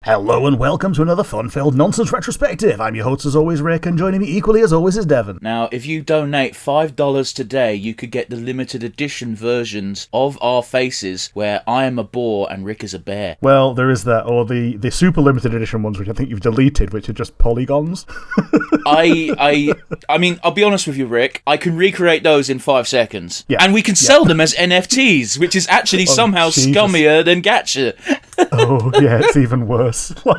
Hello and welcome to another fun-filled nonsense retrospective. I'm your host as always, Rick, and joining me equally as always is Devon. Now, if you donate $5 today, you could get the limited edition versions of our faces where I am a boar and Rick is a bear. Well, there is that, or the super limited edition ones, which I think you've deleted, which are just polygons. I mean, I'll be honest with you, Rick, I can recreate those in 5 seconds. Yeah. And we can sell them as NFTs, which is actually somehow Jesus. scummier than Gacha. Oh, yeah, it's even worse.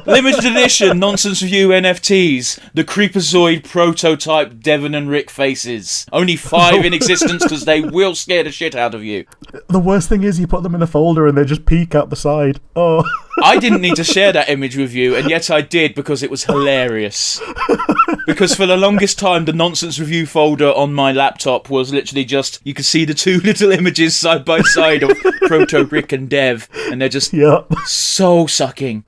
Limited edition Nonsense Review NFTs. The Creepazoid prototype Devon and Rick faces. Only 5 in existence because they will scare the shit out of you. The worst thing is you put them in a folder and they just peek out the side. Oh. I didn't need to share that image with you, and yet I did because it was hilarious. Because for the longest time, the Nonsense Review folder on my laptop was literally just, you could see the 2 little images side by side of Proto, Rick, and Dev, and they're just so sucking.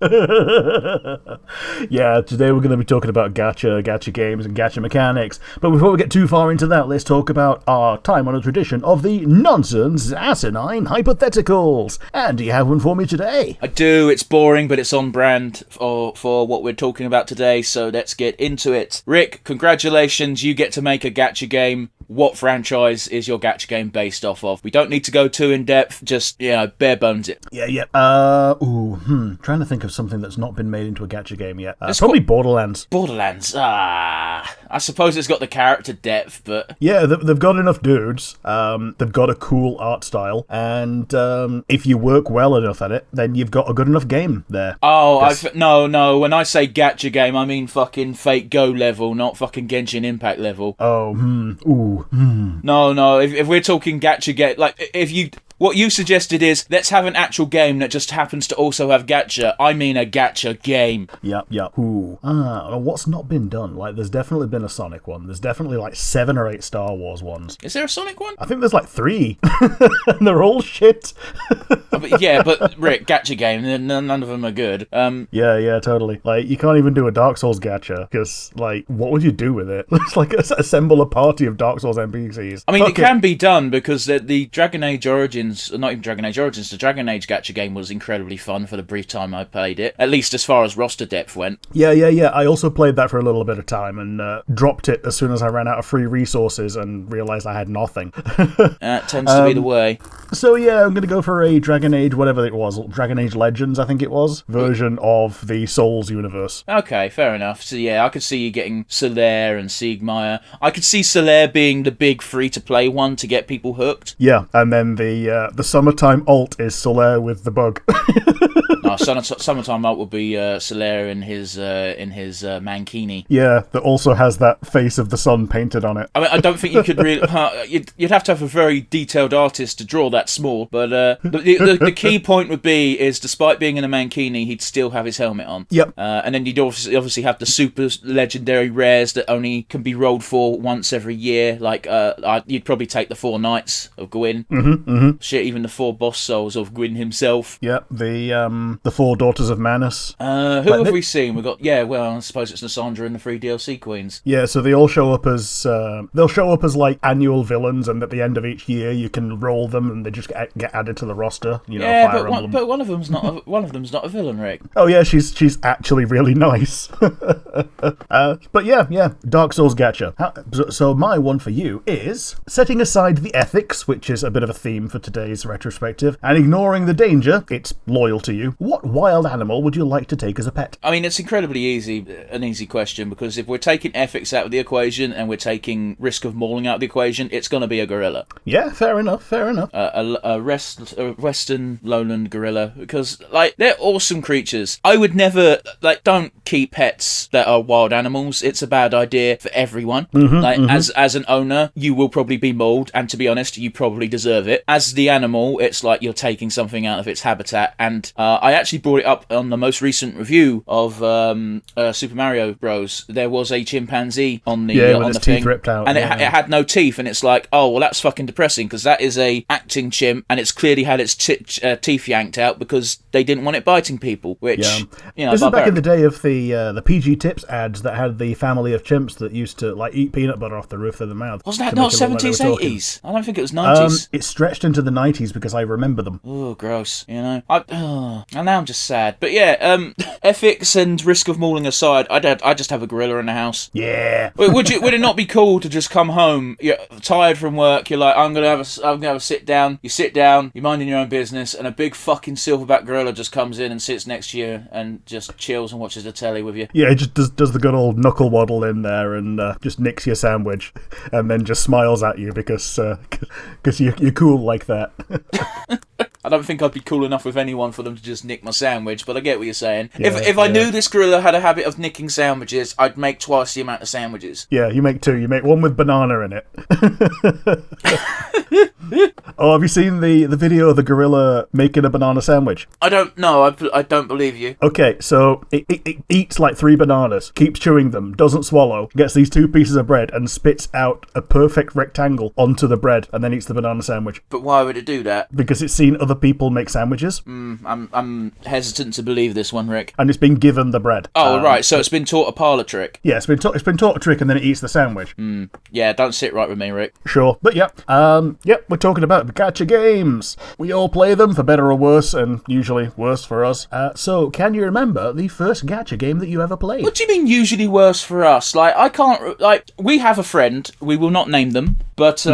Yeah, today we're going to be talking about gacha games and gacha mechanics. But before we get too far into that, let's talk about our time-honored tradition of the nonsense, asinine hypotheticals. And do you have one for me today? I do. It's boring, but it's on brand for what we're talking about today, so let's get into it. Rick, congratulations, you get to make a gacha game. What franchise is your gacha game based off of? We don't need to go too in-depth, just, bare bones it. Yeah. Trying to think of something that's not been made into a gacha game yet. Probably Borderlands. Borderlands, I suppose it's got the character depth, but... Yeah, they've got enough dudes, they've got a cool art style, and if you work well enough at it, then you've got a good enough game there. Oh, no, when I say gacha game, I mean fucking Fate Go level, not fucking Genshin Impact level. No, if we're talking gacha game, like, what you suggested is, let's have an actual game that just happens to also have gacha. I mean a gacha game. Yep. What's not been done? Like, there's definitely been a Sonic one. There's definitely, 7 or 8 Star Wars ones. Is there a Sonic one? I think there's, 3. And they're all shit. but Rick, gacha game, none of them are good. Yeah, totally. You can't even do a Dark Souls gacha, because, what would you do with it? It's assemble a party of Dark Souls NPCs. I mean, it can be done, because the Dragon Age Origins, not even Dragon Age Origins, the Dragon Age gacha game was incredibly fun for the brief time I played it, at least as far as roster depth went. Yeah. I also played that for a little bit of time and dropped it as soon as I ran out of free resources and realised I had nothing. That tends to be the way. So yeah, I'm going to go for a Dragon Age, whatever it was, Dragon Age Legends, I think it was, version of the Souls universe. Okay, fair enough. So yeah, I could see you getting Solaire and Siegmeyer. I could see Solaire being the big free-to-play one to get people hooked. Yeah, and then the summertime alt is Solaire with the bug. No, summertime alt would be Solaire in his mankini. Yeah, that also has that face of the sun painted on it. I mean, I don't think you could really... you'd have to have a very detailed artist to draw that small, but the key point would be is, despite being in a mankini, he'd still have his helmet on. Yep. And then you'd obviously have the super legendary rares that only can be rolled for once every year, you'd probably take the 4 Knights of Gwyn. Mm-hmm. Shit, even the 4 Boss Souls of Gwyn himself. Yep, the 4 Daughters of Manus. Who have we seen? We've got, I suppose it's Nassandra and the 3 DLC Queens. Yeah, so they all show up as annual villains, and at the end of each year you can roll them and they just get added to the roster. Fire Emblem. But one of them's not a villain, Rick. Oh yeah, she's actually really nice. But yeah, Dark Souls gacha. So my one for you is, setting aside the ethics, which is a bit of a theme for today's retrospective, and ignoring the danger, it's loyal to you, what wild animal would you like to take as a pet? I mean, it's incredibly an easy question, because if we're taking ethics out of the equation and we're taking risk of mauling out of the equation, it's going to be a gorilla. Yeah, fair enough. A western lowland gorilla, because, they're awesome creatures. I would never, don't keep pets that are wild animals. It's a bad idea for everyone. As an owner, you will probably be mauled, and to be honest, you probably deserve it. As the animal, it's like you're taking something out of its habitat, and I actually brought it up on the most recent review of Super Mario Bros. There was a chimpanzee on the with its thing, teeth ripped out, and it had no teeth, and it's like, oh well, that's fucking depressing, because that is a acting chimp, and it's clearly had its teeth yanked out because they didn't want it biting people. Which this is back in the day of the PG Tips ads that had the family of chimps that used to eat peanut butter off the roof of the mouth. Wasn't that not 70s, 80s? I don't think it was 90s. It stretched into the 90s because I remember them. Oh, gross. You know, and now I'm just sad. But yeah, ethics and risk of mauling aside, I just have a gorilla in the house. Yeah. Would it not be cool to just come home, you're tired from work, you're like, I'm gonna have a sit down. You sit down, you're minding your own business, and a big fucking silverback gorilla just comes in and sits next to you and just chills and watches the telly with you. Yeah, it just does the good old knuckle waddle in there and just nicks your sandwich, and then just smiles at you because you're cool like that. I don't think I'd be cool enough with anyone for them to just nick my sandwich, but I get what you're saying. Yeah, if I knew this gorilla had a habit of nicking sandwiches, I'd make twice the amount of sandwiches. Yeah, you make two. You make one with banana in it. Oh, have you seen the video of the gorilla making a banana sandwich? I don't know. I don't believe you. Okay, so it eats like 3 bananas, keeps chewing them, doesn't swallow, gets these 2 pieces of bread and spits out a perfect rectangle onto the bread and then eats the banana sandwich. But why would it do that? Because it's seen other people make sandwiches. I'm hesitant to believe this one, Rick. And it's been given the bread. Oh, right, so it's been taught a parlour trick. Yeah, it's been taught a trick and then it eats the sandwich. Yeah, don't sit right with me, Rick. Sure, but yep, we're talking about gacha games. We all play them, for better or worse, and usually worse for us. So, can you remember the first gacha game that you ever played? What do you mean usually worse for us? Like, I can't... Like, we have a friend, we will not name them, but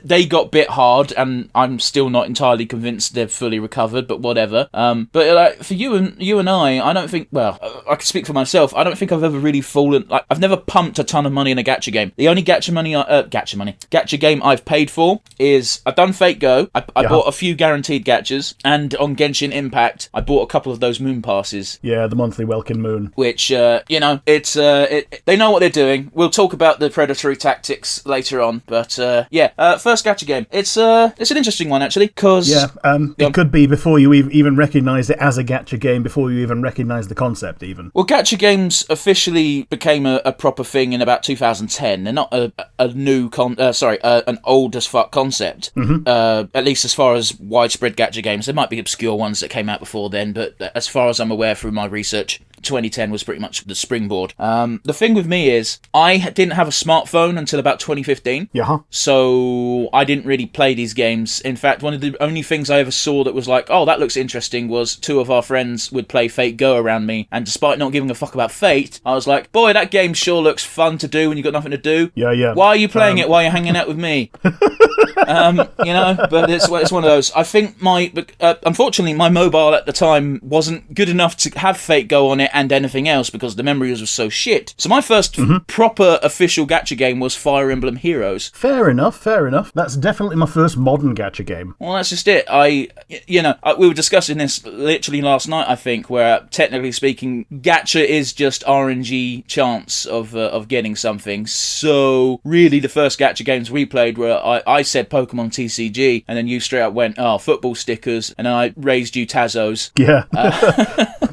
they got bit hard, and I'm still not entirely convinced they're fully recovered, but whatever. But like, for you and I don't think... Well, I can speak for myself. I don't think I've ever really fallen... Like, I've never pumped a ton of money in a gacha game. The only gacha game I've paid for is... I've done Fate Go. I bought a few guaranteed gachas, and on Genshin Impact, I bought a couple of those moon passes. Yeah, the monthly Welkin Moon. Which, they know what they're doing. We'll talk about the predatory tactics later on, but first gacha game. It's an interesting one, actually, because... Yeah, it could be before you even recognised it as a gacha game, before you even recognised the concept, even. Well, gacha games officially became a proper thing in about 2010. They're not an old as fuck concept. At least as far as widespread gacha games. There might be obscure ones that came out before then, but as far as I'm aware through my research, 2010 was pretty much the springboard. The thing with me is, I didn't have a smartphone until about 2015. Yeah. So I didn't really play these games. In fact, one of the only things I ever saw that was like, oh, that looks interesting, was 2 of our friends would play Fate Go around me. And despite not giving a fuck about Fate, I was like, boy, that game sure looks fun to do when you've got nothing to do. Yeah. Why are you playing it while you're hanging out with me? But it's one of those. I think unfortunately, my mobile at the time wasn't good enough to have Fate Go on it and anything else because the memories were so shit. So my first proper official gacha game was Fire Emblem Heroes. Fair enough. That's definitely my first modern gacha game. Well, that's just it. We were discussing this literally last night, I think, where technically speaking, gacha is just RNG chance of getting something. So really, the first gacha games we played were I said Pokemon TCG, and then you straight up went, football stickers, and then I raised you Tazos. Yeah.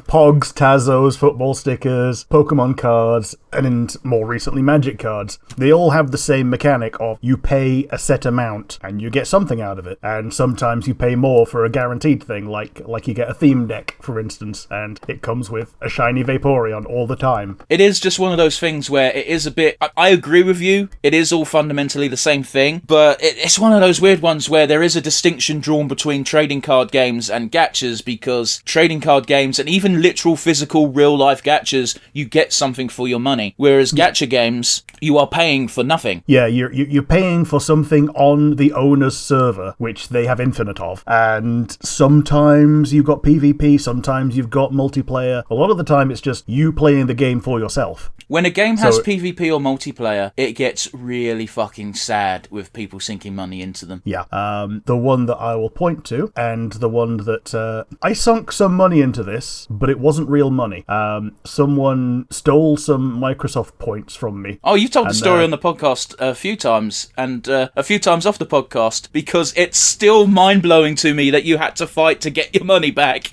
Pogs, Tazos, football stickers, Pokemon cards, and more recently Magic cards. They all have the same mechanic of you pay a set amount and you get something out of it. And sometimes you pay more for a guaranteed thing, like you get a theme deck, for instance, and it comes with a shiny Vaporeon all the time. It is just one of those things where it is a bit... I agree with you. It is all fundamentally the same thing, but it's one of those weird ones where there is a distinction drawn between trading card games and gachas, because trading card games and even literal physical real life gachas, you get something for your money, whereas gacha games, you are paying for nothing. Yeah, you're paying for something on the owner's server, which they have infinite of, and sometimes you've got PvP, sometimes you've got multiplayer. A lot of the time it's just you playing the game for yourself. When a game has PvP or multiplayer, it gets really fucking sad with people sinking money into them. Yeah. The one that I will point to, and the one that I sunk some money into this, but it wasn't real money. Someone stole some Microsoft points from me. Oh, you've told the story on the podcast a few times, and a few times off the podcast, because it's still mind-blowing to me that you had to fight to get your money back.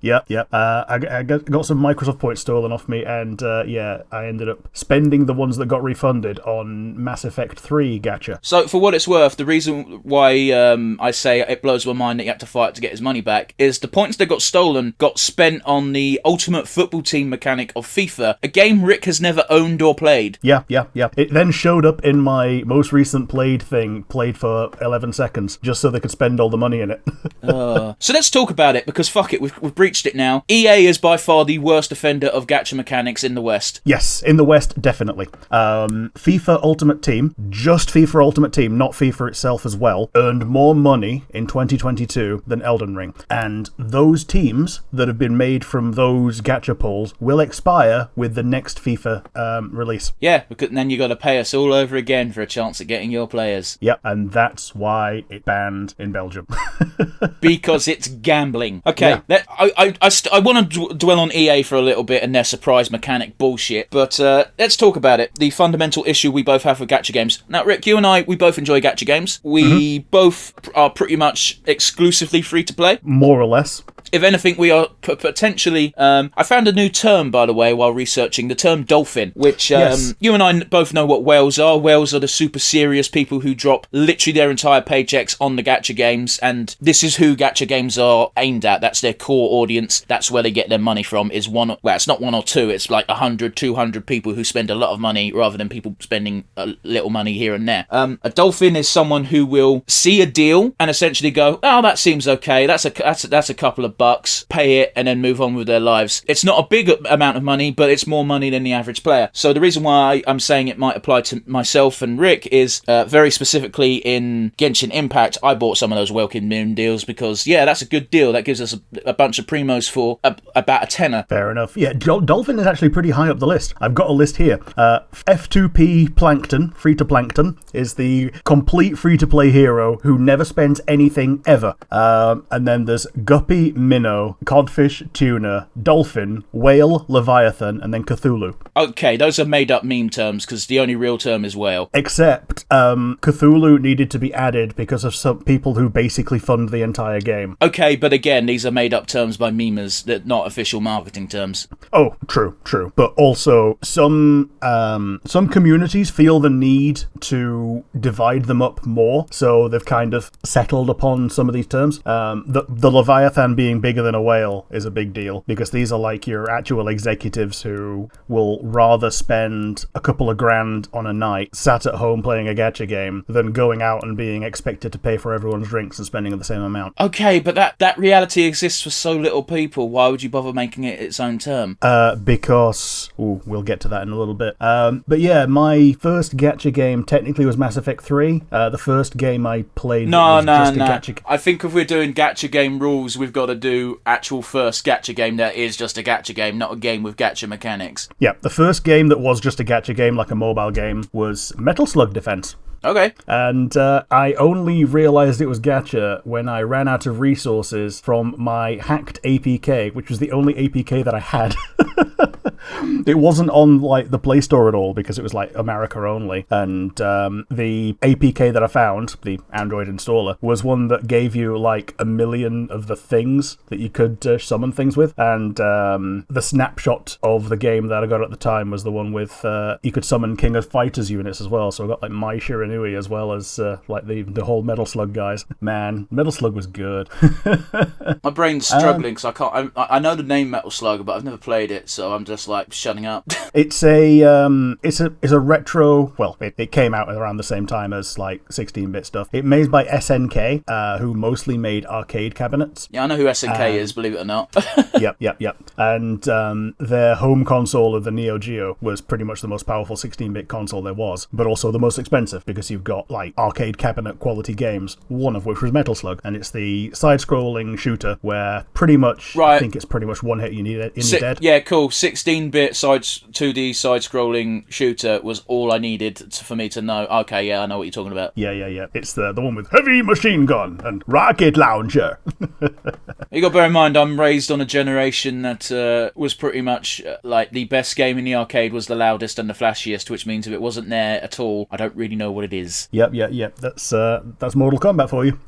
Yep, yep. I got some Microsoft points stolen off me, and I ended up spending the ones that got refunded on Mass Effect 3 gacha. So, for what it's worth, the reason why I say it blows my mind that you have to fight to get his money back is the points that got stolen got spent on the Ultimate Football Team mechanic of FIFA, a game Rick has never owned or played. Yeah. It then showed up in my most recent played for 11 seconds, just so they could spend all the money in it. So let's talk about it, because fuck it, we've breached it now. EA is by far the worst offender of gacha mechanics in the West. Yes, in the West, definitely. FIFA Ultimate Team, just FIFA Ultimate Team, not FIFA itself as well, earned more money in 2022 than Elden Ring. And those teams that have been made from those gacha pulls will expire with the next FIFA release. Yeah, because then you got to pay us all over again for a chance at getting your players. Yep, and that's why it banned in Belgium. Because it's gambling. Okay, yeah. I want to dwell on EA for a little bit and their surprise mechanic bullshit, but let's talk about it. The fundamental issue we both have with gacha games. Now, Rick, you and I, we both enjoy gacha games. We both are pretty much exclusively free to play. More or less. If anything, we are potentially... I found a new term, by the way, while researching, the term dolphin, which yes. You and I both know what whales are. Whales are the super serious people who drop literally their entire paychecks on the gacha games, and this is who gacha games are aimed at. That's their core audience. That's where they get their money from, is one... Well, it's not one or two. It's like 100, 200 people who spend a lot of money rather than people spending a little money here and there. A dolphin is someone who will see a deal and essentially go, oh, that seems okay. That's a couple of bucks, pay it, and then move on with their lives. It's not a big amount of money, but it's more money than the average player. So the reason why I'm saying it might apply to myself and Rick is very specifically in Genshin Impact, I bought some of those Welkin Moon deals because, yeah, that's a good deal. That gives us a bunch of primos for about a tenner. Fair enough. Yeah, Dolphin is actually pretty high up the list. I've got a list here. F2P Plankton, Free-to-Plankton, is the complete free-to-play hero who never spends anything ever. And then there's Guppy, Minnow, Codfish, Tuna, Dolphin, Whale, Leviathan, and then Cthulhu. Okay, those are made-up meme terms, because the only real term is whale. Except Cthulhu needed to be added because of some people who basically fund the entire game. Okay, but again, these are made-up terms by memers, that not official marketing terms. Oh, true. But also, some communities feel the need to divide them up more, so they've kind of settled upon some of these terms. The Leviathan being bigger than a whale is a big deal, because these are like your actual executives who will rather spend a couple of grand on a night sat at home playing a gacha game than going out and being expected to pay for everyone's drinks and spending the same amount. Okay, but that reality exists for so little people. Why would you bother making it its own term? Because... Ooh, we'll get to that in a little bit. But yeah, my first gacha game technically was Mass Effect 3. The first game I played was just a gacha... I think if we're doing gacha game rules, we've got to do actual first gacha game that is just a gacha game, not a game with gacha mechanics. Yeah, the first game that was just a gacha game, like a mobile game, was Metal Slug Defense. Okay. And I only realised it was gacha when I ran out of resources from my hacked APK, which was the only APK that I had. It wasn't on like the Play Store at all because it was like America only. And the APK that I found, the Android installer, was one that gave you like 1 million of the things that you could summon things with. And the snapshot of the game that I got at the time was the one with you could summon King of Fighters units as well. So I got like Mai Shiranui as well as like the whole Metal Slug guys. Man, Metal Slug was good. My brain's struggling because I know the name Metal Slug, but I've never played it, so I'm just like shutting up. It's a retro. Well, it came out around the same time as like 16-bit stuff. It made by SNK, who mostly made arcade cabinets. Yeah, I know who SNK is, believe it or not. Yep. And their home console of the Neo Geo was pretty much the most powerful 16-bit console there was, but also the most expensive because you've got like arcade cabinet quality games, one of which was Metal Slug, and it's the side-scrolling shooter where pretty much I think it's pretty much one hit you need it and you're dead. Yeah, cool. 16-bit 2D side-scrolling shooter was all I needed for me to know. Okay, yeah, I know what you're talking about. Yeah. It's the one with heavy machine gun and rocket launcher. You got to bear in mind, I'm raised on a generation that was pretty much like the best game in the arcade was the loudest and the flashiest, which means if it wasn't there at all, I don't really know what it is. Yep. That's Mortal Kombat for you.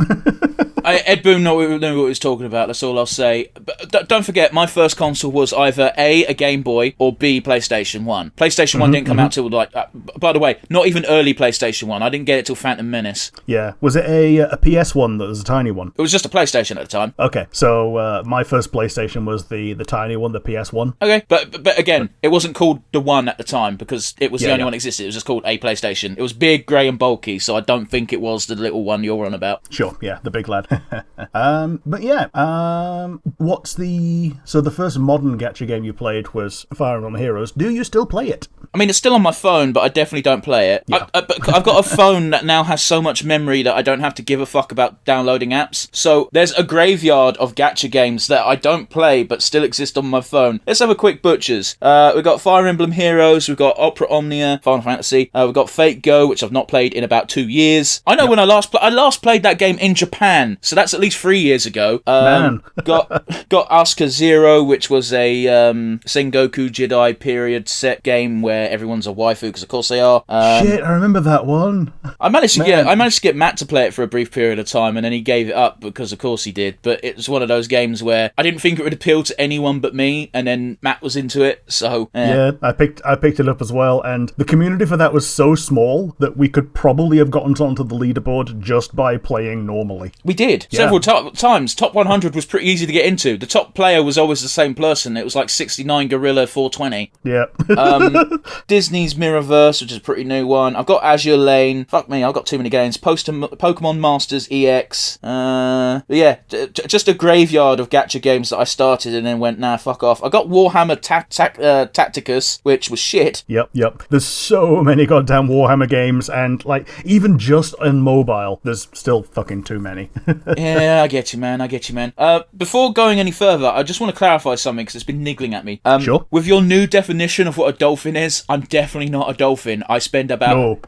Ed Boon knew what he was talking about, that's all I'll say. But don't forget, my first console was either A, a Game Boy, or B, PlayStation 1. PlayStation 1 didn't come out till, like... by the way, not even early PlayStation 1. I didn't get it till Phantom Menace. Yeah. Was it a PS1 that was a tiny one? It was just a PlayStation at the time. Okay, so my first PlayStation was the tiny one, the PS1. Okay, but again, it wasn't called the one at the time, because it was the only one that existed. It was just called a PlayStation. It was big, grey and bulky, so I don't think it was the little one you're on about. Sure, yeah, the big lad. But yeah, so the first modern gacha game you played was Fire Emblem Heroes. Do you still play it? I mean, it's still on my phone, but I definitely don't play it. Yeah. But I've got a phone that now has so much memory that I don't have to give a fuck about downloading apps. So there's a graveyard of gacha games that I don't play but still exist on my phone. Let's have a quick butchers. We've got Fire Emblem Heroes, we've got Opera Omnia, Final Fantasy, we've got Fate Go, which I've not played in about 2 years. I know when I last played that game in Japan, so that's at least 3 years ago. Man. got Asuka Zero, which was a Sengoku Jidai period set game where everyone's a waifu, because of course they are. Shit, I remember that one. I managed to get Matt to play it for a brief period of time, and then he gave it up because of course he did. But it was one of those games where I didn't think it would appeal to anyone but me, and then Matt was into it, so yeah, I picked it up as well, and the community for that was so small that we could probably have gotten onto the leaderboard just by playing normally. We did several times. Top 100 was pretty easy to get into. The top player was always the same person. It was like 69 Gorilla 420. Yeah. Disney's Mirrorverse, which is a pretty new one. I've got Azure Lane. Fuck me, I've got too many games. Pokemon Masters EX. Just a graveyard of gacha games that I started and then went, nah, fuck off. I got Warhammer Tacticus, which was shit. Yep. There's so many goddamn Warhammer games, and like even just on mobile, there's still fucking too many. Yeah, I get you, man. Before going any further, I just want to clarify something because it's been niggling at me. Sure. With your new definition of what a dolphin is, I'm definitely not a dolphin. I spend about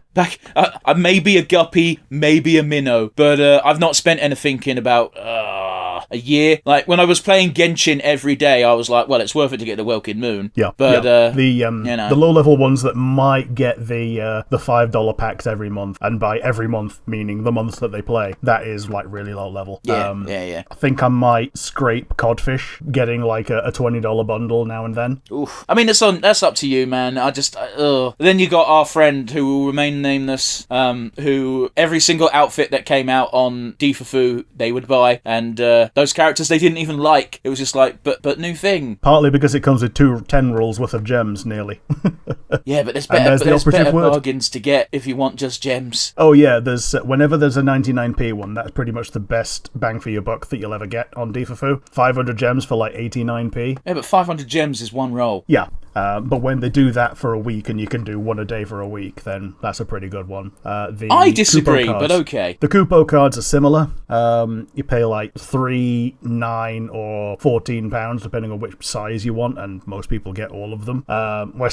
maybe a guppy, maybe a minnow, but I've not spent anything in about a year. Like when I was playing Genshin every day, I was like, well, it's worth it to get the Welkin Moon. Yeah, but the low level ones that might get the $5 packs every month, and by every month meaning the months that they play, that is like really low level. Yeah. I think I might scrape Codfish, getting like a $20 bundle now and then. Oof. I mean, that's up to you, man. Then you got our friend who will remain nameless, who every single outfit that came out on Difafu they would buy, and those characters they didn't even like. It was just like, but new thing. Partly because it comes with 10 rolls worth of gems, nearly. Yeah, but there's better bargains to get if you want just gems. Oh yeah, whenever there's a 99p one, that's pretty much the best bang for your buck that you'll ever get on Difafu. 500 gems for like 89p. Yeah, but 500 gems is one roll. Yeah. But when they do that for a week and you can do one a day for a week, then that's a pretty good one. I disagree, but okay. The Kupo cards are similar. You pay like £3, £9 or £14 depending on which size you want, and most people get all of them. I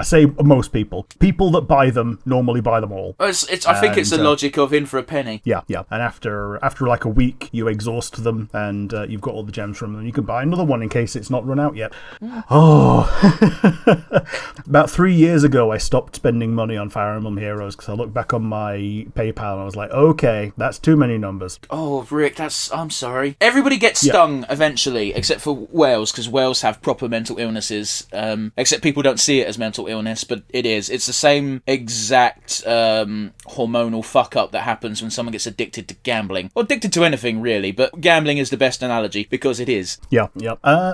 say most people. People that buy them normally buy them all. I think it's the logic of in for a penny. Yeah. And after like a week, you exhaust them and you've got all the gems from them. You can buy another one in case it's not run out yet. Oh. About 3 years ago, I stopped spending money on Fire Emblem Heroes because I looked back on my PayPal and I was like, okay, that's too many numbers. Oh, Rick, I'm sorry. Everybody gets stung eventually, except for whales, because whales have proper mental illnesses. Except people don't see it as mental illness, but it is. It's the same exact hormonal fuck-up that happens when someone gets addicted to gambling. Or addicted to anything, really, but gambling is the best analogy, because it is. Yeah.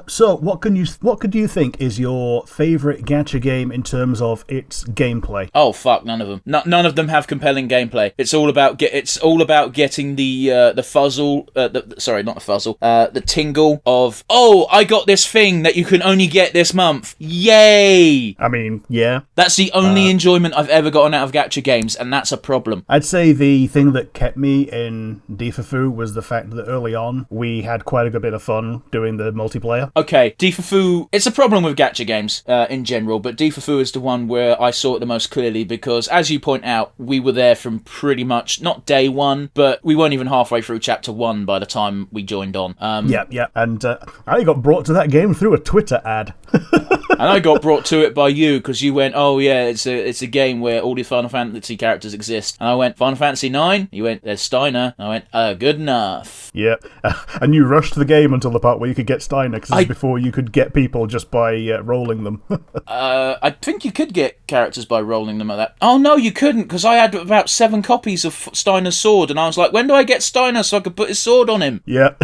So, what could you think is your favourite gacha game in terms of its gameplay? Oh fuck, none of them. None of them have compelling gameplay. It's all about getting the fuzzle. The tingle of, oh, I got this thing that you can only get this month. Yay! I mean, yeah. That's the only enjoyment I've ever gotten out of gacha games, and that's a problem. I'd say the thing that kept me in Difafu was the fact that early on we had quite a good bit of fun doing the multiplayer. Okay, Difafu. It's a problem with gacha games in general, but Difafu is the one where I saw it the most clearly because, as you point out, we were there from pretty much, not day one, but we weren't even halfway through chapter 1 by the time we joined on. Yeah, and I got brought to that game through a Twitter ad. And I got brought to it by you because you went, oh yeah, it's a game where all the Final Fantasy characters exist. And I went, Final Fantasy 9? You went, there's Steiner. And I went, good enough. Yeah, and you rushed the game until the part where you could get Steiner, because before you could get people just by rolling them. I think you could get characters by rolling them at that. Oh no, you couldn't, because I had about 7 copies of Steiner's sword, and I was like, when do I get Steiner so I could put his sword on him? Yeah.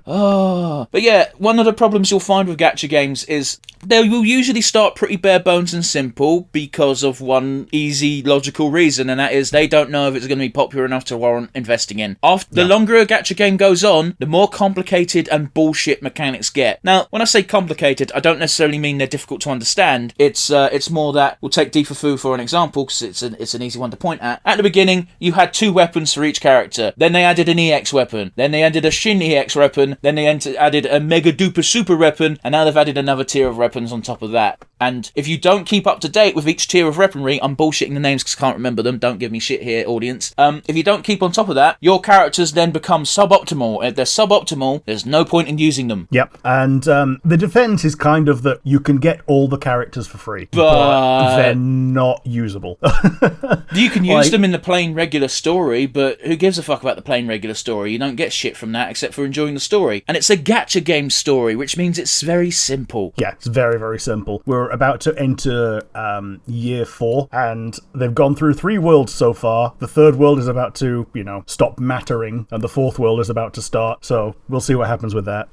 Oh, but yeah, one of the problems you'll find with gacha games is they will usually start pretty bare bones and simple because of one easy logical reason, and that is they don't know if it's going to be popular enough to warrant investing in. The longer a gacha game goes on, the more complicated and bullshit mechanics get. Now, when I say complicated, I don't necessarily mean they're difficult to understand. It's more that, we'll take Difafu for an example, because it's an easy one to point at. At the beginning, you had 2 weapons for each character. Then they added an EX weapon. Then they added a Shin EX weapon. Then they added a Mega Duper Super weapon. And now they've added another tier of weapons on top of that. And if you don't keep up to date with each tier of weaponry, I'm bullshitting the names because I can't remember them, don't give me shit here, audience. If you don't keep on top of that, your characters then become suboptimal. If they're suboptimal, there's no point in using them. Yep, and the defense is kind of that you can get all the characters for free, but they're not usable. You can use them in the plain regular story, but who gives a fuck about the plain regular story? You don't get shit from that except for enjoying the story. And it's a gacha game story, which means it's very simple. Yeah, it's very, very simple. We're about to enter year 4, and they've gone through 3 worlds so far. The 3rd world is about to, stop mattering, and the 4th world is about to start, so we'll see what happens with that.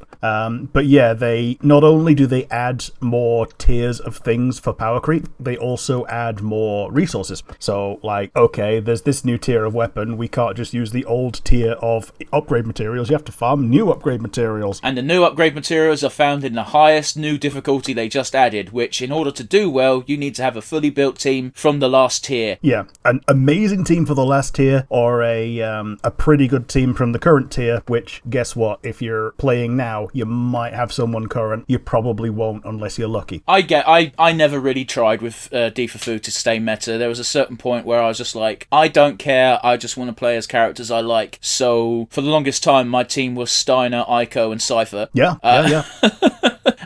But yeah, they not only do they add more tiers of things for power creep, they also add more resources. So, okay, there's this new tier of weapon, we can't just use the old tier of upgrade materials, you have to farm new upgrade materials. And the new upgrade materials are found in the highest new difficulty they just added, which in order to do well, you need to have a fully built team from the last tier. Yeah, an amazing team for the last tier, or a pretty good team from the current tier, which, guess what, if you're playing now, you might have someone current, you probably won't unless you're lucky. I never really tried with Difafu to stay meta. There was a certain point where I was just like, I don't care, I just want to play as characters I like. So, for the longest time, my team was Steiner, Aiko, and Cypher. Yeah.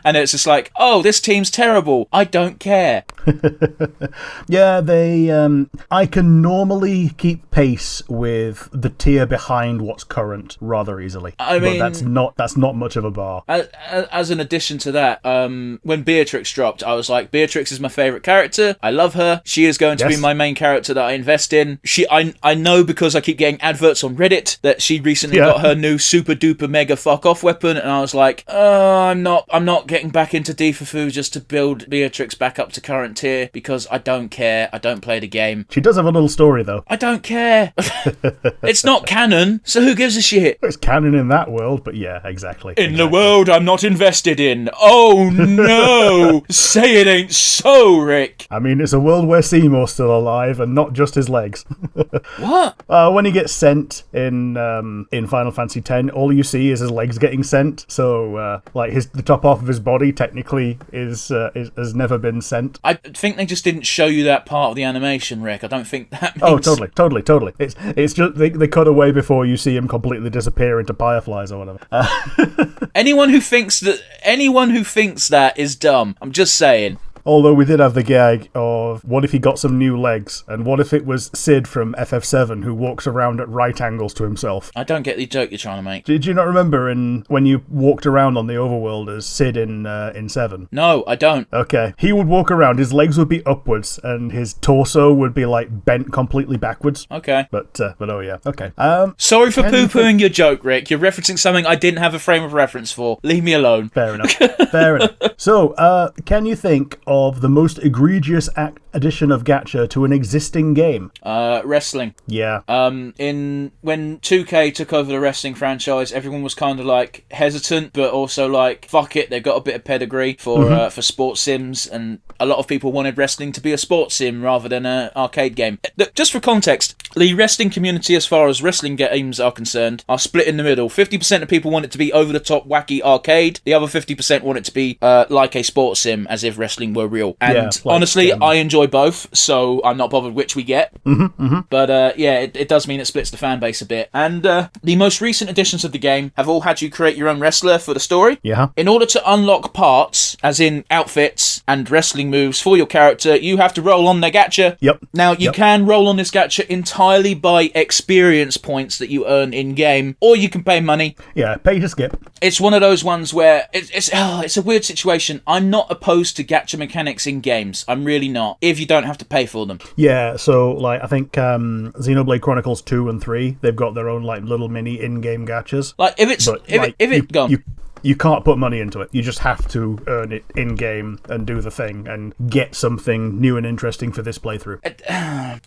And it's just like, oh, this team's terrible. I don't care. Yeah, I can normally keep pace with the tier behind what's current rather easily. I mean, but that's not much of a bar. As an addition to that, when Beatrix dropped, I was like, Beatrix is my favourite character. I love her. She is going to be my main character that I invest in. I know because I keep getting adverts on Reddit that she recently got her new super duper mega fuck off weapon, and I was like, I'm not getting back into Difafu just to build Beatrix back up to current tier because I don't care. I don't play the game. She does have a little story though. I don't care. It's not canon, so who gives a shit? It's canon in that world, but yeah, exactly. In the world I'm not invested in. Oh no! Say it ain't so, Rick. I mean, it's a world where Seymour's still alive and not just his legs. What? When he gets sent in Final Fantasy X, all you see is his legs getting sent. So, the top half of his body technically has never been sent. I think they just didn't show you that part of the animation, Rick. I don't think that means... Oh, totally. It's just they cut away before you see him completely disappear into fireflies or whatever. Anyone who thinks that is dumb. I'm just saying. Although we did have the gag of, what if he got some new legs? And what if it was Sid from FF7 who walks around at right angles to himself? I don't get the joke you're trying to make. Did you not remember when you walked around on the overworld as Sid in 7? No, I don't. Okay. He would walk around, his legs would be upwards, and his torso would be, bent completely backwards. Okay. But oh yeah. Okay. Sorry for poo-pooing your joke, Rick. You're referencing something I didn't have a frame of reference for. Leave me alone. Fair enough. Fair enough. So, can you think of the most egregious addition of gacha to an existing game? Wrestling. Yeah. When 2K took over the wrestling franchise, everyone was kind of hesitant, but also fuck it, they've got a bit of pedigree for sports sims, and a lot of people wanted wrestling to be a sports sim rather than an arcade game. Just for context, the wrestling community, as far as wrestling games are concerned, are split in the middle. 50% of people want it to be over the top wacky arcade. The other 50% want it to be like a sports sim, as if wrestling were real. And honestly, I enjoy enjoy both, so I'm not bothered which we get. But yeah, it does mean it splits the fan base a bit. And the most recent editions of the game have all had you create your own wrestler for the story. Yeah. In order to unlock parts, as in outfits and wrestling moves for your character, you have to roll on their gacha. Yep. Now, you can roll on this gacha entirely by experience points that you earn in-game, or you can pay money. Yeah, pay to skip. It's one of those ones where it's a weird situation. I'm not opposed to gacha mechanics in games. I'm really not, if you don't have to pay for them. Yeah, so, like, I think Xenoblade Chronicles 2 and 3, they've got their own, like, little mini in-game gachas. Like, go on. You can't put money into it. You just have to earn it in-game and do the thing and get something new and interesting for this playthrough.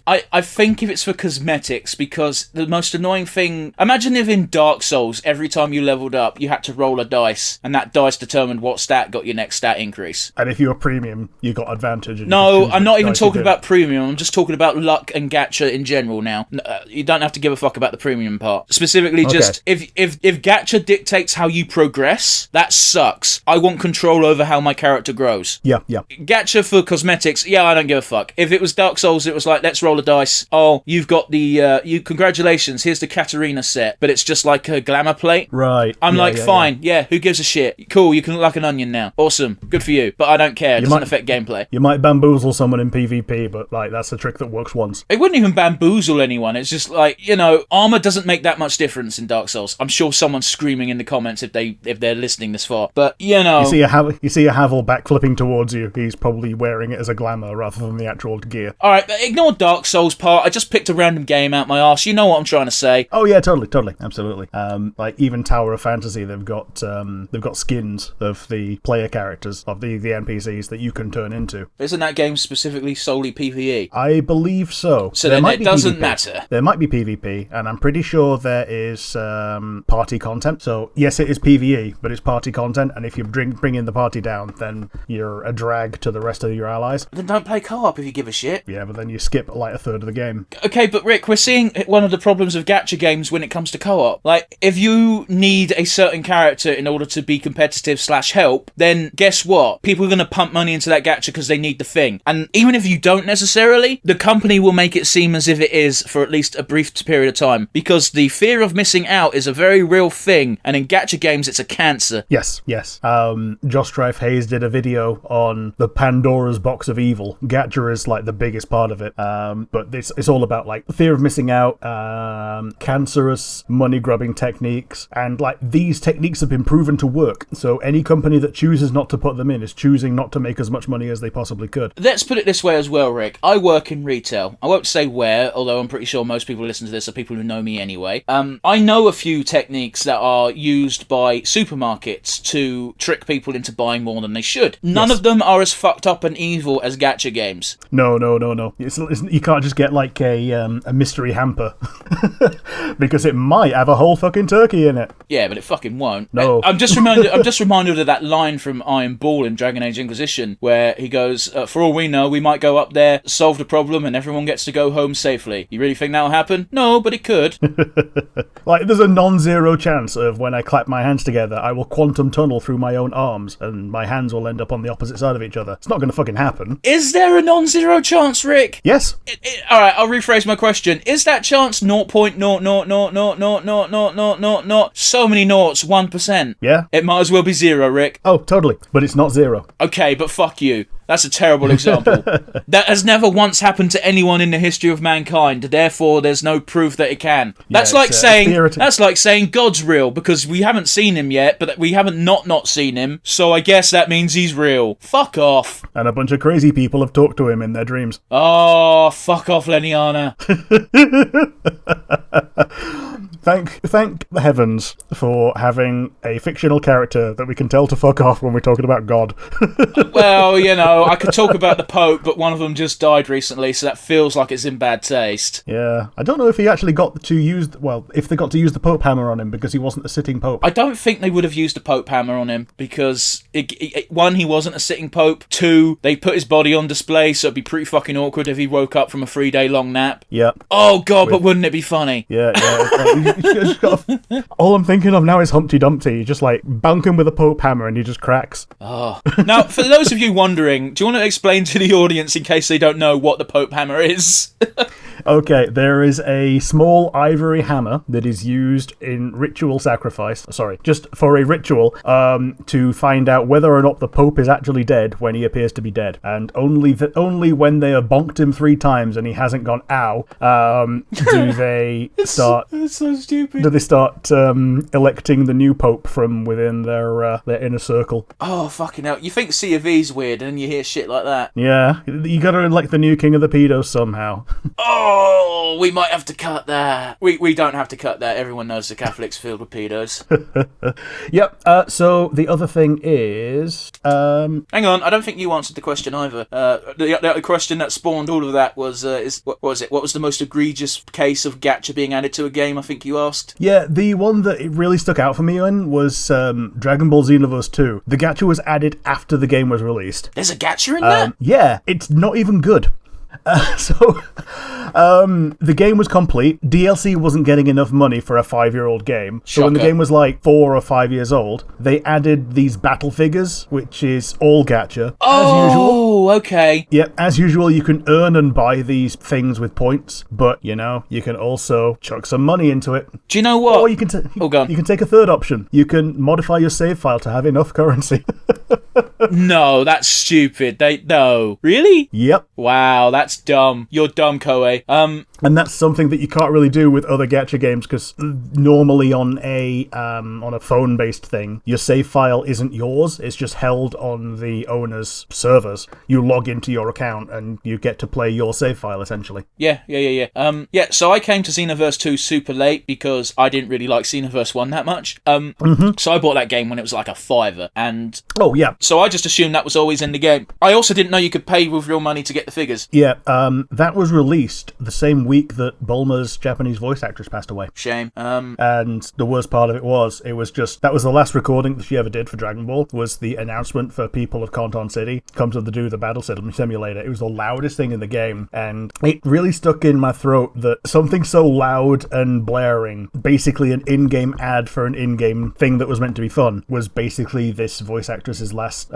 I think if it's for cosmetics, because the most annoying thing... Imagine if in Dark Souls, every time you leveled up, you had to roll a dice, and that dice determined what stat got your next stat increase. And if you were premium, you got advantage. No, I'm not even talking about premium. I'm just talking about luck and gacha in general now. You don't have to give a fuck about the premium part. Specifically, just if gacha dictates how you progress, that sucks. I want control over how my character grows. Yeah. Gacha for cosmetics, I don't give a fuck. If it was Dark Souls, it was like, let's roll a dice. Oh, you've got the, congratulations, here's the Katarina set, but it's just like a glamour plate. Right. I'm fine, who gives a shit? Cool, you can look like an onion now. Awesome, good for you. But I don't care, it doesn't affect gameplay. You might bamboozle someone in PvP, but, like, that's a trick that works once. It wouldn't even bamboozle anyone. It's just like, armor doesn't make that much difference in Dark Souls. I'm sure someone's screaming in the comments if they're listening this far. But, you see a Havel backflipping towards you. He's probably wearing it as a glamour rather than the actual gear. Alright, but ignore Dark Souls part. I just picked a random game out my arse. You know what I'm trying to say. Oh yeah, totally, absolutely. Like even Tower of Fantasy, they've got skins of the player characters, of the NPCs that you can turn into. Isn't that game specifically solely PvE? I believe so. So then it doesn't matter. There might be PvP, and I'm pretty sure there is party content. So yes, it is PvE, but it's party content, and if you bring in the party down, then you're a drag to the rest of your allies. Then don't play co-op if you give a shit. Yeah, but then you skip like a third of the game. Okay, but Rick, we're seeing one of the problems of gacha games when it comes to co-op. Like, if you need a certain character in order to be competitive / help, then guess what? People are going to pump money into that gacha because they need the thing. And even if you don't necessarily, the company will make it seem as if it is for at least a brief period of time, because the fear of missing out is a very real thing, and in gacha games it's a cancer. Yes. Josh Strife Hayes did a video on the Pandora's Box of Evil. Gacha is like the biggest part of it, but it's all about like fear of missing out, cancerous money grubbing techniques, and like these techniques have been proven to work. So any company that chooses not to put them in is choosing not to make as much money as they possibly could. Let's put it this way as well, Rick. I work in retail. I won't say where, although I'm pretty sure most people who listen to this are people who know me anyway. I know a few techniques that are used by supermarkets to trick people into buying more than they should. None of them are as fucked up and evil as gacha games. No. You can't just get like a mystery hamper because it might have a whole fucking turkey in it. Yeah, but it fucking won't. No. I'm just reminded of that line from Iron Ball in Dragon Age Inquisition where he goes, for all we know, we might go up there, solve the problem, and everyone gets to go home safely. You really think that'll happen? No, but it could. Like, there's a non-zero chance of when I clap my hands together, I will quantum tunnel through my own arms, and my hands will end up on the opposite side of each other. It's not going to fucking happen. Is there a non-zero chance, Rick? Yes. Alright, I'll rephrase my question. Is that chance 0.0000000 so many noughts, 1%? Yeah. It might as well be zero, Rick. Oh, totally. But it's not zero. Okay, but fuck you. That's a terrible example. That has never once happened to anyone in the history of mankind, therefore there's no proof that it can. That's like saying God's real, because we haven't seen him yet, but we haven't not seen him, so I guess that means he's real. Fuck off. And a bunch of crazy people have talked to him in their dreams. Oh, fuck off, Leniana. Thank the heavens for having a fictional character that we can tell to fuck off when we're talking about God. Well, I could talk about the Pope, but one of them just died recently, so that feels like it's in bad taste. Yeah. I don't know if he actually got to use... Well, if they got to use the Pope hammer on him because he wasn't a sitting Pope. I don't think they would have used the Pope hammer on him because, one, he wasn't a sitting Pope. Two, they put his body on display, so it'd be pretty fucking awkward if he woke up from a 3-day long nap. Yeah. Oh, God, but wouldn't it be funny? Yeah. All I'm thinking of now is Humpty Dumpty. You just like bunk him with a Pope hammer and he just cracks. Oh. Now, for those of you wondering, do you want to explain to the audience, in case they don't know, what the Pope hammer is? Okay, there is a small ivory hammer that is used in ritual sacrifice. Sorry, just for a ritual to find out whether or not the Pope is actually dead when he appears to be dead. And only when they have bonked him 3 times and he hasn't gone ow, do they start. That's so stupid. Do they start electing the new Pope from within their inner circle? Oh, fucking hell. You think C of E's weird and then you hear shit like that. Yeah, you gotta elect the new king of the pedos somehow. Oh, we might have to cut that. We don't have to cut that. Everyone knows the Catholic's filled with pedos. Yep, so the other thing is... Hang on, I don't think you answered the question either. The question that spawned all of that was, what was it? What was the most egregious case of gacha being added to a game, I think you asked? Yeah, the one that it really stuck out for me in was Dragon Ball Xenoverse 2. The gacha was added after the game was released. There's a gacha in that? Yeah, it's not even good. The game was complete. DLC wasn't getting enough money for a 5-year-old game. So when the game was like 4 or 5 years old, they added these battle figures, which is all gacha. Oh, as usual. Okay. Yep, as usual, you can earn and buy these things with points, but, you know, you can also chuck some money into it. Do you know what? Or you can, you can take a third option. You can modify your save file to have enough currency. No, that's stupid. No. Really? Yep. Wow, that's dumb. You're dumb, Koei. And that's something that you can't really do with other gacha games, because normally on a phone-based thing, your save file isn't yours. It's just held on the owner's servers. You log into your account and you get to play your save file, essentially. Yeah. So I came to Xenoverse 2 super late because I didn't really like Xenoverse 1 that much. So I bought that game when it was like a $5, and... Oh, yeah. So I just assumed that was always in the game. I also didn't know you could pay with real money to get the figures. Yeah, that was released the same week that Bulma's Japanese voice actress passed away. Shame. And the worst part of it was that was the last recording that she ever did for Dragon Ball, was the announcement for people of Konton City, come to do the battle simulator. It was the loudest thing in the game, and it really stuck in my throat that something so loud and blaring, basically an in-game ad for an in-game thing that was meant to be fun, was basically this voice actress's last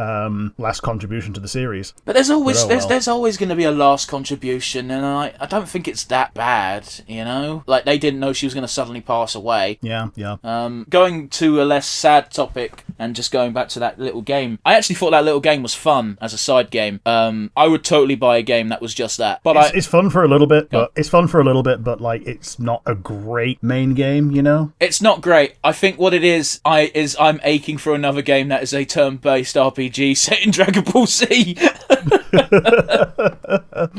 contribution to the series. But there's always there's always going to be a last contribution, and I don't think it's that bad, you know? Like, they didn't know she was going to suddenly pass away. Yeah. Going to a less sad topic, and just going back to that little game, I actually thought that little game was fun as a side game. I would totally buy a game that was just that. But it's fun for a little bit, but like, it's not a great main game, you know? It's not great. I think what it is I'm aching for another game that is a turn-based RPG set in Dragon Ball Z.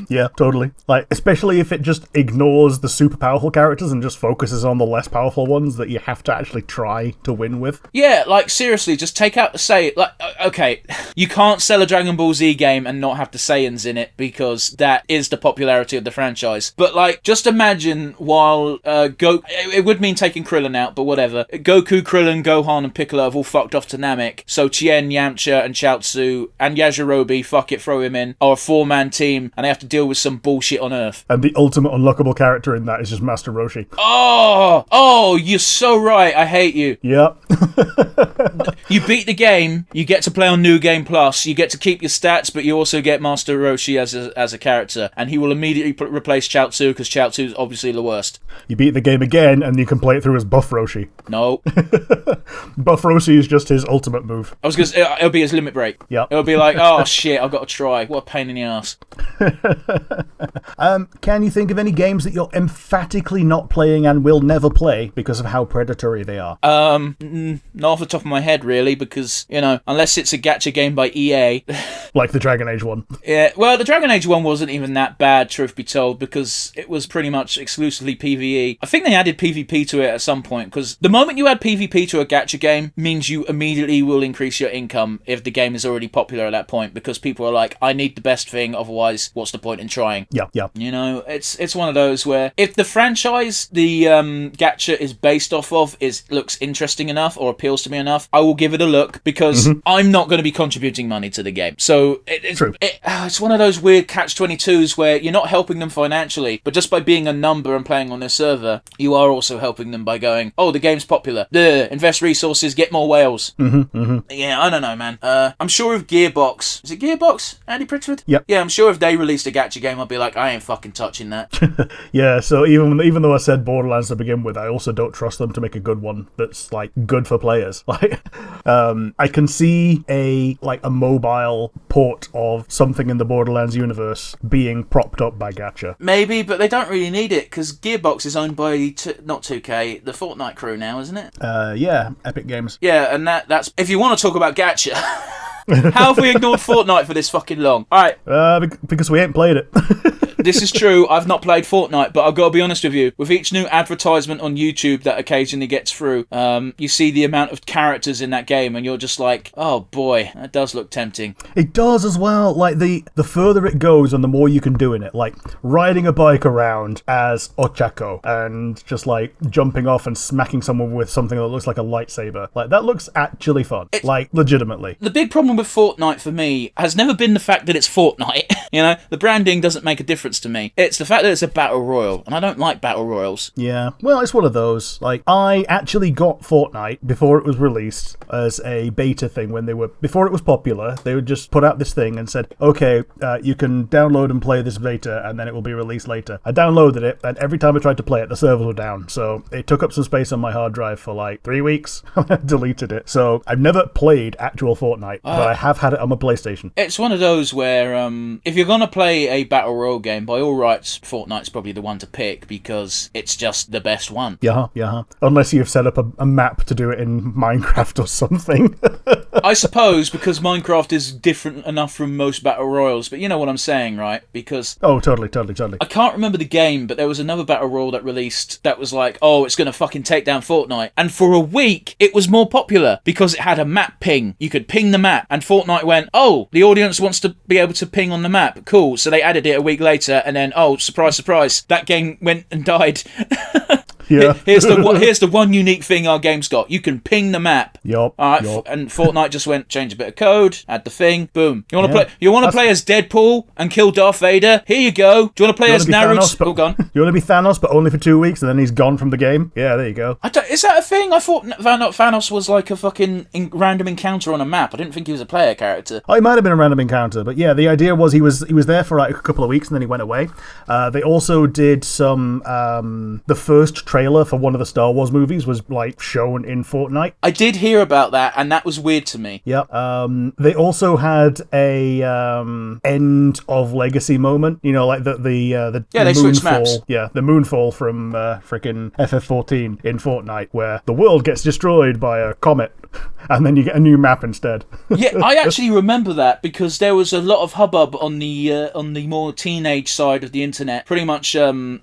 Yeah, totally. Like, especially if it just ignores the super powerful characters and just focuses on the less powerful ones that you have to actually try to win with. Yeah, like, seriously, just take out the Saiyan. Like, okay, you can't sell a Dragon Ball Z game and not have the Saiyans in it, because that is the popularity of the franchise. But, like, just imagine while it would mean taking Krillin out, but whatever. Goku, Krillin, Gohan, and Piccolo have all fucked off to Namek, so Tien, Yamcha, and Chaozu, and Yajirobe, fuck it, throw him in, are a 4-man team, and they have to deal with some bullshit on Earth. And the ultimate unlockable character in that is just Master Roshi. Oh, you're so right. I hate you. Yep. You beat the game, you get to play on New Game Plus, you get to keep your stats, but you also get Master Roshi as a character, and he will immediately replace Chaozu, because Chaozu is obviously the worst. You beat the game again, and you can play it through as Buff Roshi. No. Buff Roshi is just his ultimate move. I was going to say, it'll be his limit break. Yep. It'll be like, oh shit, I've got to try. What a pain in the ass. Can you think of any games that you're emphatically not playing and will never play because of how predatory they are? Not off the top of my head, really, because, you know, unless it's a gacha game by EA. Like the Dragon Age one. Yeah, well, the Dragon Age one wasn't even that bad, truth be told, because it was pretty much exclusively PvE. I think they added PvP to it at some point, because the moment you add PvP to a gacha game means you immediately will increase your income if the game is already popular at that point, because people are like, I need the best thing, otherwise what's the point in trying? Yeah. You know, it's one of those where if the franchise the gacha is based off of looks interesting enough or appeals to me enough, I will give it a look, because I'm not going to be contributing money to the game. So it's one of those weird catch-22s where you're not helping them financially, but just by being a number and playing on their server, you are also helping them by going, oh, the game's popular. Invest resources, get more whales. Yeah, I don't know, man. I'm sure if Gearbox... Is it Gearbox, Andy Pritchard? Yep. Yeah, I'm sure if they released a gacha game, I'd be like, I ain't fucking touching that. Yeah, so even though I said Borderlands to begin with, I also don't trust them to make a good one that's, like, good for players. Like, I can see a mobile port of something in the Borderlands universe being propped up by gacha. Maybe, but they don't really need it, because Gearbox is owned by, not 2K, the Fortnite crew now, isn't it? Yeah, Epic Games. Yeah, and that's... If you want to talk about gacha... How have we ignored Fortnite for this fucking long? Alright. Because we ain't played it. This is true, I've not played Fortnite, but I've got to be honest with you. With each new advertisement on YouTube that occasionally gets through, you see the amount of characters in that game, and you're just like, oh boy, that does look tempting. It does as well. Like, the further it goes and the more you can do in it. Like, riding a bike around as Ochako and just, like, jumping off and smacking someone with something that looks like a lightsaber. Like, that looks actually fun. Like, legitimately. The big problem with Fortnite for me has never been the fact that it's Fortnite. You know, the branding doesn't make a difference to me. It's the fact that it's a battle royal, and I don't like battle royals. Yeah, well, it's one of those. Like, I actually got Fortnite before it was released as a beta thing before it was popular. They would just put out this thing and said, okay, you can download and play this beta, and then it will be released later. I downloaded it, and every time I tried to play it, the servers were down. So it took up some space on my hard drive for like 3 weeks. I deleted it. So I've never played actual Fortnite, but I have had it on my PlayStation. It's one of those where if you're going to play a battle royal game, by all rights, Fortnite's probably the one to pick because it's just the best one. Yeah. Unless you've set up a map to do it in Minecraft or something. I suppose, because Minecraft is different enough from most battle royals, but you know what I'm saying, right? Because... Oh, totally. I can't remember the game, but there was another battle royal that released that was like, oh, it's going to fucking take down Fortnite. And for a week, it was more popular because it had a map ping. You could ping the map, and Fortnite went, oh, the audience wants to be able to ping on the map. Cool. So they added it a week later, and then, oh, surprise, surprise, that game went and died. Yeah. Here's the one unique thing our game's got. You can ping the map. Yup. Alright, and Fortnite just went, change a bit of code, add the thing, boom. You want to play as Deadpool and kill Darth Vader? Here you go. Do you want to play as Naruto? Gone. You want to be Thanos, but only for 2 weeks, and then he's gone from the game? Yeah, there you go. Is that a thing? I thought Thanos was like a fucking random encounter on a map. I didn't think he was a player character. Oh, he might have been a random encounter, but yeah, the idea was he was there for like a couple of weeks, and then he went away. They also did some... the first trailer for one of the Star Wars movies was like shown in Fortnite. I did hear about that, and that was weird to me. Yep. They also had a end of legacy moment. You know, like the they switched maps. Yeah, the moonfall from frickin' FF14 in Fortnite, where the world gets destroyed by a comet, and then you get a new map instead. Yeah, I actually remember that because there was a lot of hubbub on the more teenage side of the internet, pretty much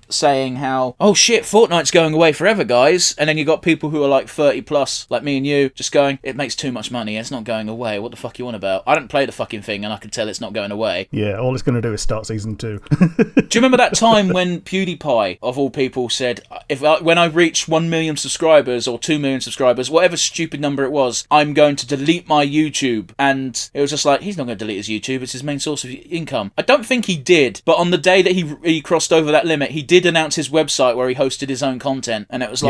saying how, oh shit, Fortnite's going away forever, guys. And then you got people who are like 30 plus, like me and you, just going, it makes too much money, it's not going away. What the fuck you on about? I don't play the fucking thing, and I can tell it's not going away. Yeah, all it's going to do is start season 2. Do you remember that time when PewDiePie, of all people, said, when I reach 1 million subscribers or 2 million subscribers, whatever stupid number it was, I'm going to delete my YouTube? And it was just like, he's not going to delete his YouTube, it's his main source of income. I don't think he did, but on the day that he crossed over that limit, he did announce his website where he hosted his own content, and it was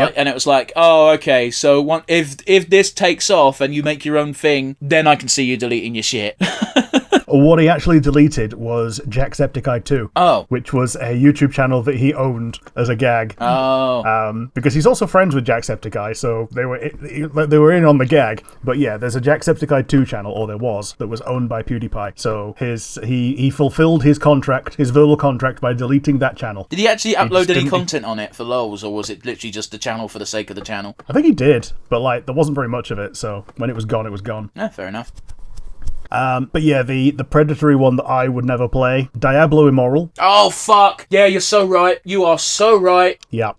like, oh, okay, so if this takes off and you make your own thing, then I can see you deleting your shit. What he actually deleted was Jacksepticeye 2. Oh. Which was a YouTube channel that he owned as a gag. Oh. Because he's also friends with Jacksepticeye, so they were in on the gag. But yeah, there's a Jacksepticeye 2 channel, or there was, that was owned by PewDiePie. So he fulfilled his contract, his verbal contract, by deleting that channel. Did he actually upload any content on it for lols, or was it literally just the channel for the sake of the channel? I think he did, but like there wasn't very much of it, so when it was gone, it was gone. Yeah, fair enough. But yeah, the predatory one that I would never play, Diablo Immortal. Oh, fuck. Yeah, you're so right. You are so right. Yeah.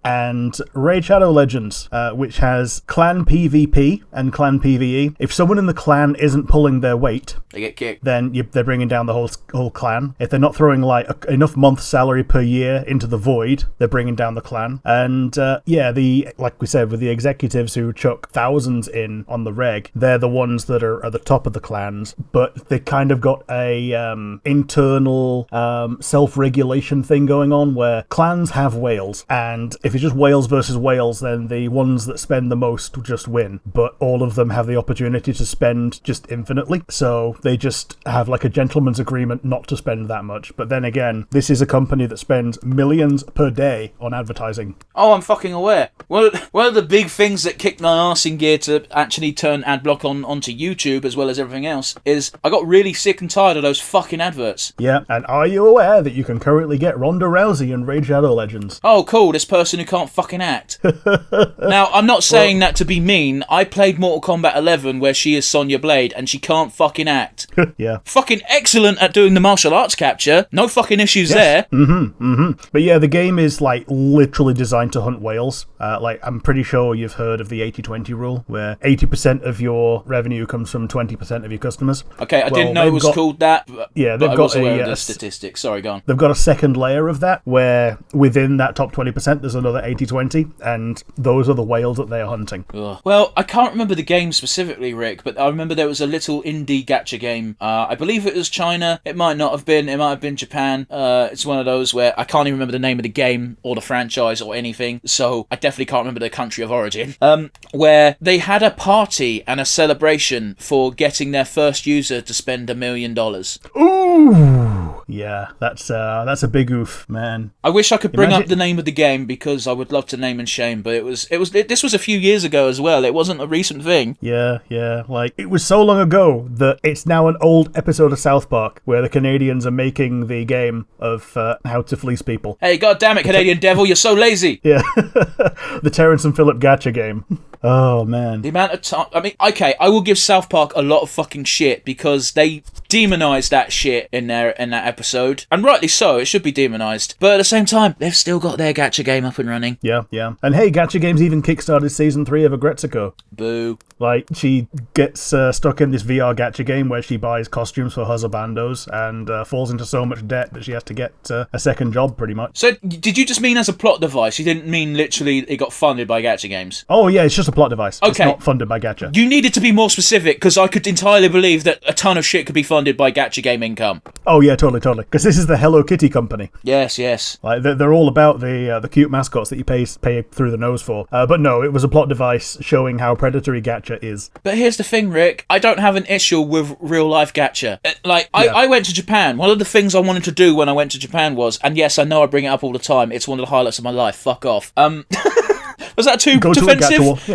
And Raid Shadow Legends, which has clan PvP and clan PvE. If someone in the clan isn't pulling their weight, they get kicked. Then they're bringing down the whole clan. If they're not throwing like enough month's salary per year into the void, they're bringing down the clan. And like we said, with the executives who chuck thousands in on the reg, they're the ones that are at the top of the clans. But they kind of got a internal self-regulation thing going on where clans have whales, and if it's just whales versus whales, then the ones that spend the most just win. But all of them have the opportunity to spend just infinitely, so they just have like a gentleman's agreement not to spend that much. But then again, this is a company that spends millions per day on advertising. Oh, I'm fucking aware. One of the big things that kicked my arse in gear to actually turn adblock onto YouTube as well as everything else is I got really sick and tired of those fucking adverts. Yeah, and are you aware that you can currently get Ronda Rousey in Raid Shadow Legends? Oh, cool, this person who can't fucking act. Now, I'm not saying that to be mean. I played Mortal Kombat 11 where she is Sonya Blade and she can't fucking act. Yeah. Fucking excellent at doing the martial arts capture. No fucking issues there. But yeah, the game is like literally designed to hunt whales. Like, I'm pretty sure you've heard of the 80-20 rule, where 80% of your revenue comes from 20% of your customers. Okay, I didn't know it was called that. But they've I got was aware of the statistics. Sorry, go on. They've got a second layer of that, where within that top 20%, there's another 80-20, and those are the whales that they are hunting. Ugh. Well, I can't remember the game specifically, Rick, but I remember there was a little indie gacha game. I believe it was China. It might not have been. It might have been Japan. It's one of those where I can't even remember the name of the game or the franchise or anything, so I definitely can't remember the country of origin. Where they had a party and a celebration for getting their first user to spend $1 million. Ooh! Yeah, that's a big oof, man. I wish I could bring up the name of the game because I would love to name and shame, but this was a few years ago as well. It wasn't a recent thing. Yeah. Like, it was so long ago that it's now an old episode of South Park where the Canadians are making the game of how to fleece people. Hey, goddammit, Canadian devil, you're so lazy. Yeah. The Terrence and Phillip Gacha game. Oh, man. The amount of time... I mean, okay, I will give South Park a lot of fucking shit because they demonised that shit in that episode. And rightly so, it should be demonised. But at the same time, they've still got their gacha game up and running. Yeah. And hey, Gacha Games even kickstarted Season 3 of Agretsuko. Boo. Like, she gets stuck in this VR gacha game where she buys costumes for husbandos and falls into so much debt that she has to get a second job, pretty much. So, did you just mean as a plot device? You didn't mean literally it got funded by Gacha Games? Oh, yeah, it's just a plot device. Okay. It's not funded by Gacha. You needed to be more specific, because I could entirely believe that a ton of shit could be funded by Gacha Game income. Oh, yeah, totally. Because this is the Hello Kitty company. Yes. Like, they're all about the cute mascots that you pay through the nose for. But no, it was a plot device showing how predatory Gacha is. But here's the thing, Rick. I don't have an issue with real-life Gacha. I went to Japan. One of the things I wanted to do when I went to Japan was, and yes, I know I bring it up all the time, it's one of the highlights of my life. Fuck off. Was that too defensive?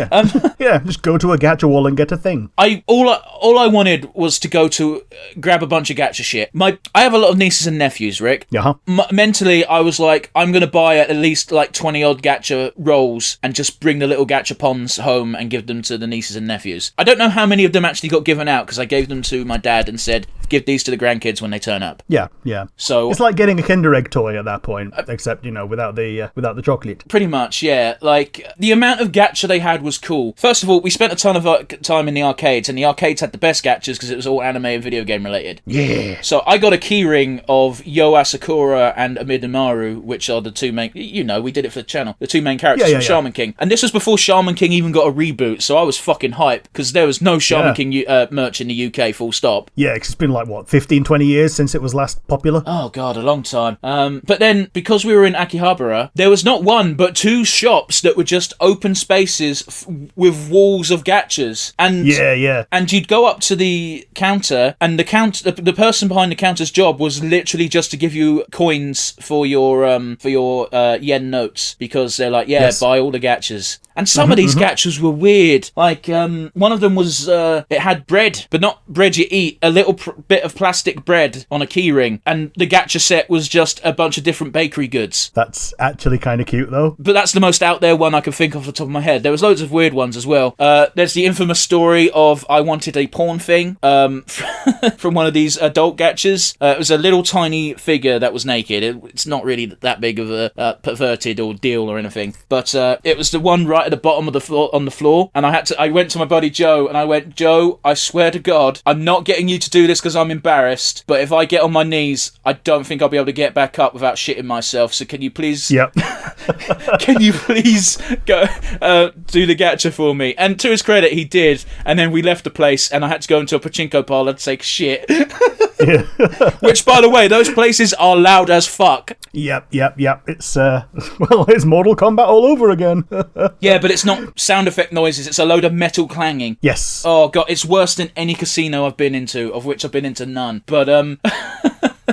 Yeah, just go to a gacha wall and get a thing. All I wanted was to go to grab a bunch of gacha shit. I have a lot of nieces and nephews, Rick. Yeah. Mentally, I was like, I'm gonna buy at least like 20 odd gacha rolls and just bring the little gacha pons home and give them to the nieces and nephews. I don't know how many of them actually got given out because I gave them to my dad and said, give these to the grandkids when they turn up. Yeah. So it's like getting a Kinder Egg toy at that point, except without the chocolate. Pretty much, yeah. Like, the amount of gacha they had was cool. First of all, we spent a ton of time in the arcades, and the arcades had the best gachas because it was all anime and video game related. Yeah. So I got a keyring of Yo Asakura and Amidomaru, which are the two main... we did it for the channel. The two main characters from Shaman King. And this was before Shaman King even got a reboot, so I was fucking hype because there was no Shaman King merch in the UK, full stop. Yeah, because it's been like, 15, 20 years since it was last popular? Oh, God, a long time. But then, because we were in Akihabara, there was not one, but two shops that were just open spaces with walls of gachas. And yeah. And you'd go up to the counter, and the person behind the counter's job was literally just to give you coins for your yen notes, because they're like, buy all the gachas. And some of these gachas were weird. Like, one of them was, it had bread, but not bread you eat, a little bit of plastic bread on a keyring, and the gacha set was just a bunch of different bakery goods. That's actually kind of cute, though. But that's the most out there one I can think of off the top of my head. There was loads of weird ones as well. There's the infamous story of I wanted a porn thing from one of these adult gachas. It was a little tiny figure that was naked. It's not really that big of a perverted ordeal or anything, but it was the one right at the bottom of the floor on the floor, and I went to my buddy Joe and I went, Joe, I swear to God, I'm not getting you to do this because I'm embarrassed, but if I get on my knees, I don't think I'll be able to get back up without shitting myself, so can you please can you please go do the gacha for me? And to his credit, he did, and then we left the place and I had to go into a pachinko parlor to take shit. Which, by the way, those places are loud as fuck. Yep. It's it's Mortal Kombat all over again. Yeah, but it's not sound effect noises, it's a load of metal clanging. Yes. Oh god, it's worse than any casino I've been into, of which I've been into none. But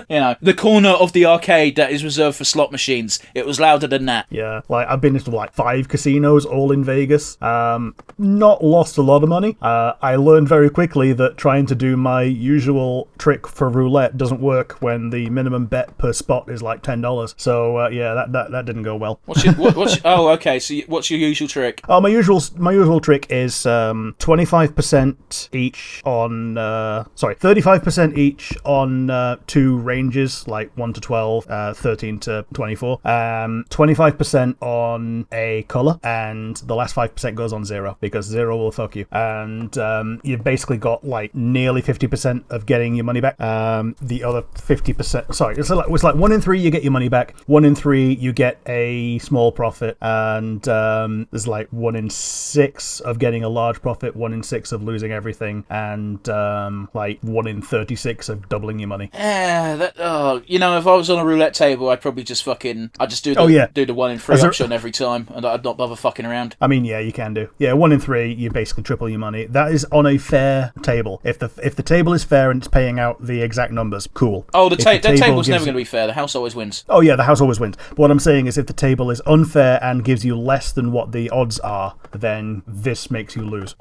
you know, the corner of the arcade that is reserved for slot machines, it was louder than that. Yeah, like I've been into like 5 casinos, all in Vegas. Not lost a lot of money. I learned very quickly that trying to do my usual trick for roulette doesn't work when the minimum bet per spot is like $10. So yeah, that didn't go well. Oh, okay. So what's your usual trick? Oh, my usual trick is 25% each on 35% each on 2 ranges, like 1 to 12, 13 to 24, 25% on a color, and the last 5% goes on 0, because 0 will fuck you, and you've basically got like nearly 50% of getting your money back. The other 50%, it's like 1 in 3 you get your money back, 1 in 3 you get a small profit, and there's like 1 in 6 of getting a large profit, 1 in 6 of losing everything, and like 1 in 36 of doubling your money. You know, if I was on a roulette table, I'd probably just do the 1 in 3 option every time, and I'd not bother fucking around. I mean, yeah, you can do. Yeah, 1 in 3, you basically triple your money. That is on a fair table. If the table is fair and it's paying out the exact numbers, cool. Oh, that table's never going to be fair. The house always wins. Oh yeah, the house always wins. But what I'm saying is, if the table is unfair and gives you less than what the odds are, then this makes you lose.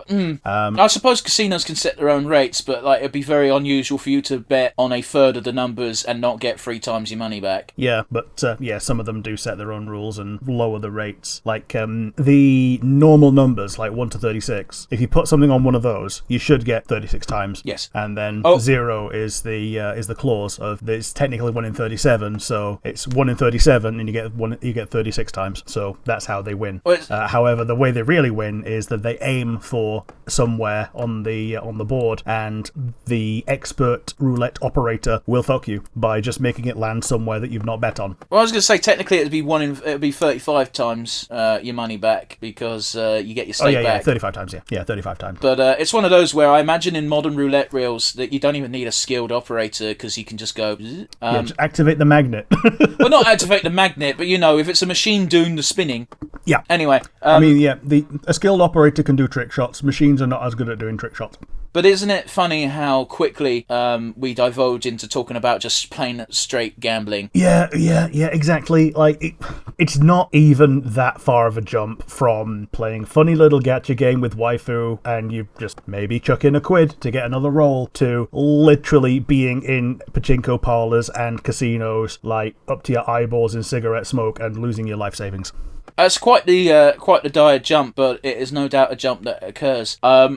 I suppose casinos can set their own rates, but like it'd be very unusual for you to bet on a third of the numbers and not get 3 times your money back. Yeah, but some of them do set their own rules and lower the rates. Like the normal numbers, like 1 to 36. If you put something on one of those, you should get 36 times. Yes. And then 0 is the clause of it's technically 1 in 37, so it's 1 in 37, and you get 36 times. So that's how they win. However, the way they really win is that they aim for somewhere on the board, and the expert roulette operator will fuck you by just making it land somewhere that you've not bet on. Well, I was going to say technically it'd be 35 times your money back, because you get your stake back. Yeah, 35 times. Yeah, 35 times. But it's one of those where I imagine in modern roulette reels that you don't even need a skilled operator, because you can just go. Just activate the magnet. Well, not activate the magnet, but you know, if it's a machine doing the spinning. Yeah. Anyway, I mean, yeah, a skilled operator can do trick shots. Machines are not as good at doing trick shots. But isn't it funny how quickly we divulge into talking about just plain straight gambling? Yeah, exactly. Like, it's not even that far of a jump from playing funny little gacha game with waifu and you just maybe chuck in a quid to get another roll, to literally being in pachinko parlors and casinos, like up to your eyeballs in cigarette smoke and losing your life savings. It's quite the dire jump, but it is no doubt a jump that occurs. I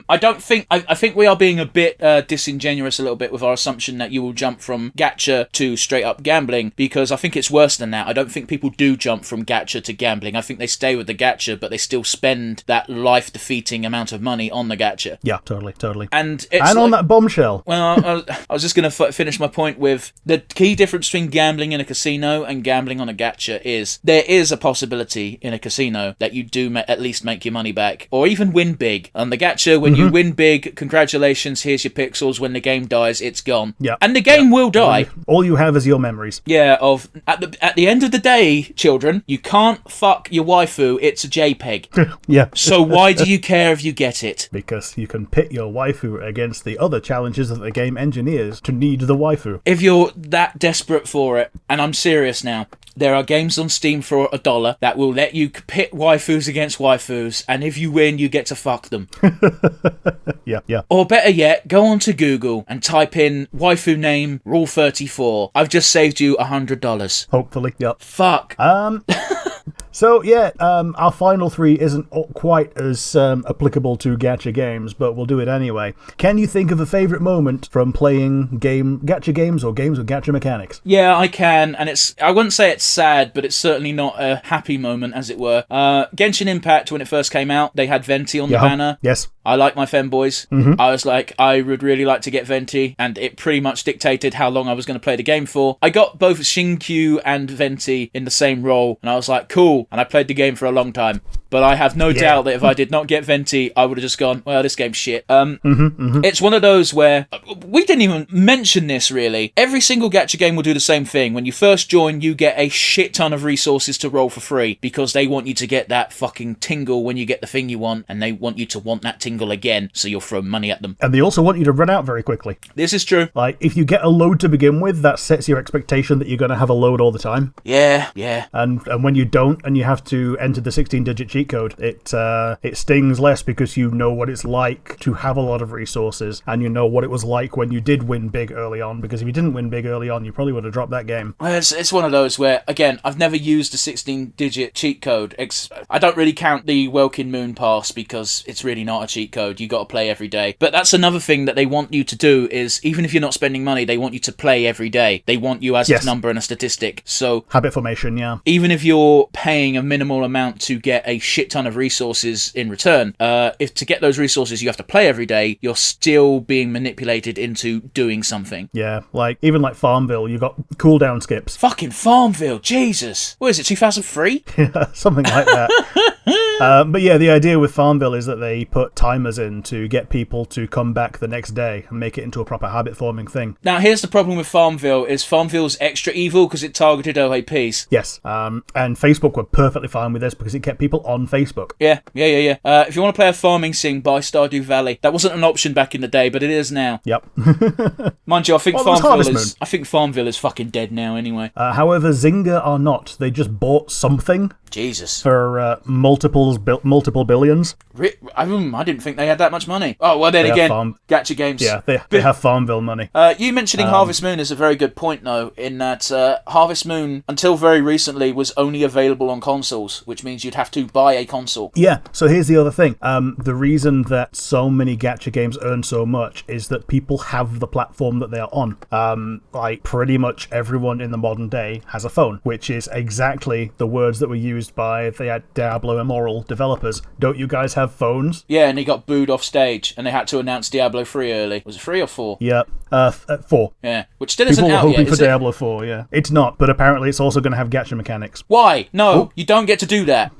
think we are being a bit disingenuous a little bit with our assumption that you will jump from gacha to straight up gambling, because I think it's worse than that. I don't think people do jump from gacha to gambling. I think they stay with the gacha, but they still spend that life-defeating amount of money on the gacha. Yeah, totally. And on that bombshell. Well, I was just going to finish my point with the key difference between gambling in a casino and gambling on a gacha is there is a possibility in a casino that you do at least make your money back, or even win big. On the gacha, when you win big, congratulations, here's your pixels. When the game dies, it's gone. Yeah. And the game will die. All you have is your memories. Yeah, at the end of the day, children, you can't fuck your waifu, it's a JPEG. Yeah. So why do you care if you get it? Because you can pit your waifu against the other challenges that the game engineers to need the waifu. If you're that desperate for it, and I'm serious now, there are games on Steam for $1 that will let you pit waifus against waifus, and if you win, you get to fuck them. Yeah. Or better yet, go onto Google and type in waifu name Rule 34. I've just saved you $100. Hopefully, yep. Fuck. So yeah, our final three isn't quite as applicable to gacha games, but we'll do it anyway. Can you think of a favourite moment from playing gacha games or games with gacha mechanics? Yeah, I can, and I wouldn't say it's sad, but it's certainly not a happy moment, as it were. Genshin Impact, when it first came out, they had Venti on the banner. Yes. I like my femboys. I was like, I would really like to get Venti, and it pretty much dictated how long I was going to play the game for. I got both Shinkyu and Venti in the same role, and I was like, cool, and I played the game for a long time. But I have no doubt that if I did not get Venti, I would have just gone, well, this game's shit. It's one of those where, we didn't even mention this really. Every single gacha game will do the same thing. When you first join, you get a shit ton of resources to roll for free, because they want you to get that fucking tingle when you get the thing you want, and they want you to want that tingle again, so you'll throw money at them. And they also want you to run out very quickly. This is true. Like, if you get a load to begin with, that sets your expectation that you're going to have a load all the time. Yeah. And when you don't, and you have to enter the 16-digit cheat code, it stings less, because you know what it's like to have a lot of resources, and you know what it was like when you did win big early on, because if you didn't win big early on, you probably would have dropped that game. Well, it's one of those where, again, I've never used a 16-digit cheat code. I don't really count the Welkin Moon Pass, because it's really not a cheat code. You got to play every day. But that's another thing that they want you to do, is even if you're not spending money, they want you to play every day. They want you as a number and a statistic. So habit formation, yeah. Even if you're paying a minimal amount to get a shit ton of resources in return, if to get those resources you have to play every day, you're still being manipulated into doing something. Yeah, even like Farmville, you got cooldown skips. Fucking Farmville, Jesus. What is it, 2003? Yeah, something like that. But yeah, the idea with Farmville is that they put timers in to get people to come back the next day and make it into a proper habit-forming thing. Now, here's the problem with Farmville, is Farmville's extra evil because it targeted OAPs. Yes, and Facebook were perfectly fine with this because it kept people on Facebook. Yeah. If you want to play a farming sim, buy Stardew Valley. That wasn't an option back in the day, but it is now. Yep. Mind you, I think Farmville is fucking dead now anyway. However, Zynga are not. They just bought something. Jesus. For multiple billions. I didn't think they had that much money. Oh, well, then again, gacha games. Yeah, they have Farmville money. You mentioning Harvest Moon is a very good point, though, in that Harvest Moon, until very recently, was only available on consoles, which means you'd have to buy a console. Yeah, so here's the other thing. The reason that so many gacha games earn so much is that people have the platform that they are on. Like, pretty much everyone in the modern day has a phone, which is exactly the words that were used by the Diablo Immoral developers. Don't you guys have phones? Yeah, and he got booed off stage, and they had to announce Diablo 3 early. Was it 3 or 4? Yeah, 4. Yeah, which still isn't People out were hoping yet, for Diablo 4, yeah. It's not, but apparently it's also going to have gacha mechanics. Why? No, you don't get to do that.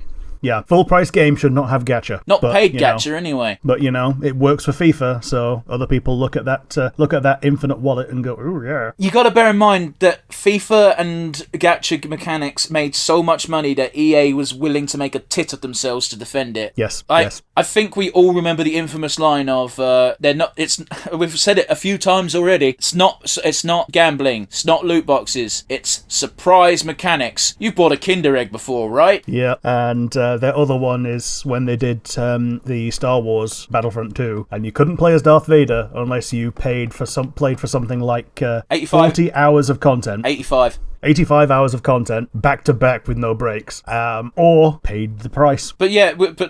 Yeah, full-price game should not have gacha. Not paid gacha, anyway. But, it works for FIFA, so other people look at that infinite wallet and go, ooh, yeah. You got to bear in mind that FIFA and gacha mechanics made so much money that EA was willing to make a tit of themselves to defend it. Yes, yes. I think we all remember the infamous line of, we've said it a few times already, it's not gambling, it's not loot boxes, it's surprise mechanics. You've bought a Kinder Egg before, right? Yeah, and their other one is when they did the Star Wars Battlefront 2, and you couldn't play as Darth Vader unless you played for something like 40 hours of content. 85 hours of content, back-to-back with no breaks, or paid the price. But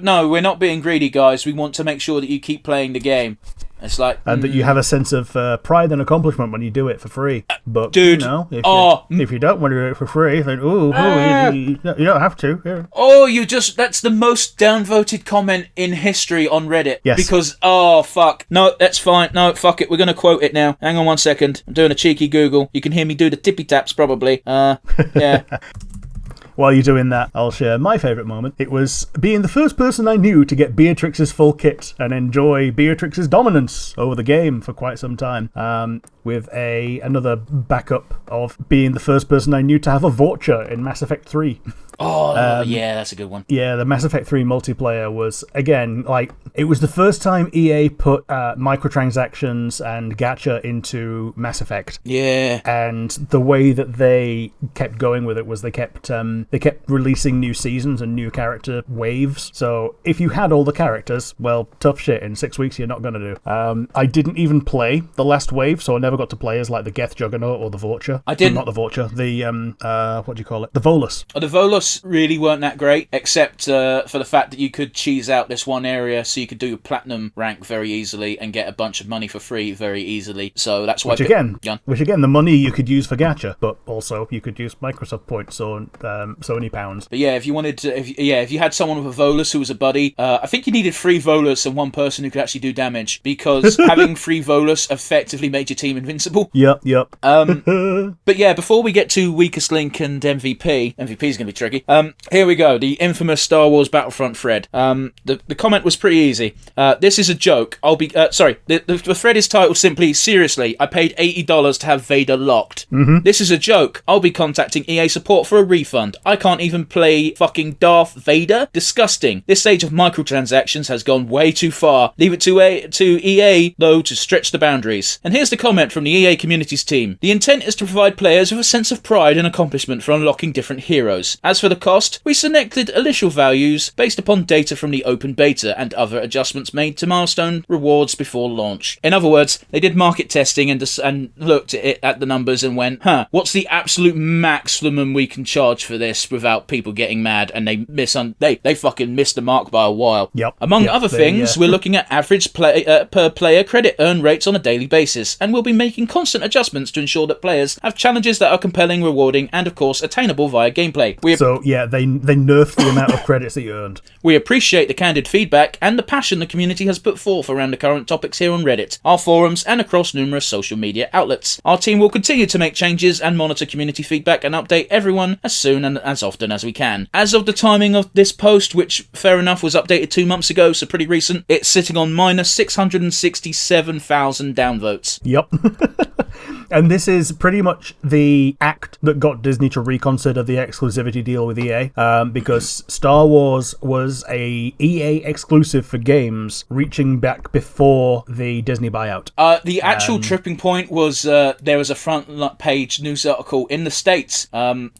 no, we're not being greedy, guys. We want to make sure that you keep playing the game. It's like... And that you have a sense of pride and accomplishment when you do it for free. But, dude, if you don't want to do it for free, then, you don't have to. Yeah. Oh, that's the most downvoted comment in history on Reddit. Yes. Because, fuck. No, that's fine. No, fuck it. We're going to quote it now. Hang on 1 second. I'm doing a cheeky Google. You can hear me do the tippy taps, probably. Yeah. While you're doing that, I'll share my favourite moment. It was being the first person I knew to get Beatrix's full kit and enjoy Beatrix's dominance over the game for quite some time, with another backup of being the first person I knew to have a voucher in Mass Effect 3. Oh, yeah, that's a good one. Yeah, the Mass Effect 3 multiplayer was, again, like, it was the first time EA put microtransactions and gacha into Mass Effect. Yeah. And the way that they kept going with it was they kept releasing new seasons and new character waves. So if you had all the characters, well, tough shit. In 6 weeks, you're not going to do. I didn't even play the last wave, so I never got to play as like the Geth Juggernaut or the Vulture. I didn't. Not the Vulture. The what do you call it? The Volus. The Volus really weren't that great, except for the fact that you could cheese out this one area, so you could do your platinum rank very easily and get a bunch of money for free very easily. So that's why. Which again, the money you could use for gacha, but also you could use Microsoft points or so many pounds. But yeah, if you wanted to, if you had someone with a Volus who was a buddy, I think you needed 3 Volus and 1 person who could actually do damage, because having 3 Volus effectively made your team invincible. Yep. But yeah, before we get to weakest link and MVP is going to be tricky. Here we go. The infamous Star Wars Battlefront thread. The comment was pretty easy. This is a joke. I'll be sorry. The thread is titled simply, "Seriously, I paid $80 to have Vader locked. This is a joke. I'll be contacting EA support for a refund. I can't even play fucking Darth Vader. Disgusting. This stage of microtransactions has gone way too far. Leave it to EA though to stretch the boundaries." And here's the comment from the EA communities team. "The intent is to provide players with a sense of pride and accomplishment for unlocking different heroes. As for the cost, we selected initial values based upon data from the open beta and other adjustments made to milestone rewards before launch." In other words, they did market testing and looked at the numbers and went, what's the absolute maximum we can charge for this without people getting mad? And they fucking missed the mark by a while. Among other things, we're looking at average per player credit earn rates on a daily basis, and we'll be making constant adjustments to ensure that players have challenges that are compelling, rewarding, and of course attainable via gameplay. They nerfed the amount of credits that you earned. We appreciate the candid feedback and the passion the community has put forth around the current topics here on Reddit, our forums, and across numerous social media outlets. Our team will continue to make changes and monitor community feedback and update everyone as soon and as often as we can. As of the timing of this post, which fair enough was updated 2 months ago, so pretty recent, it's sitting on minus 667,000 downvotes. Yep. And this is pretty much the act that got Disney to reconsider the exclusivity deal with EA, because Star Wars was a EA exclusive for games reaching back before the Disney buyout. The actual tripping point was there was a front page news article in the States,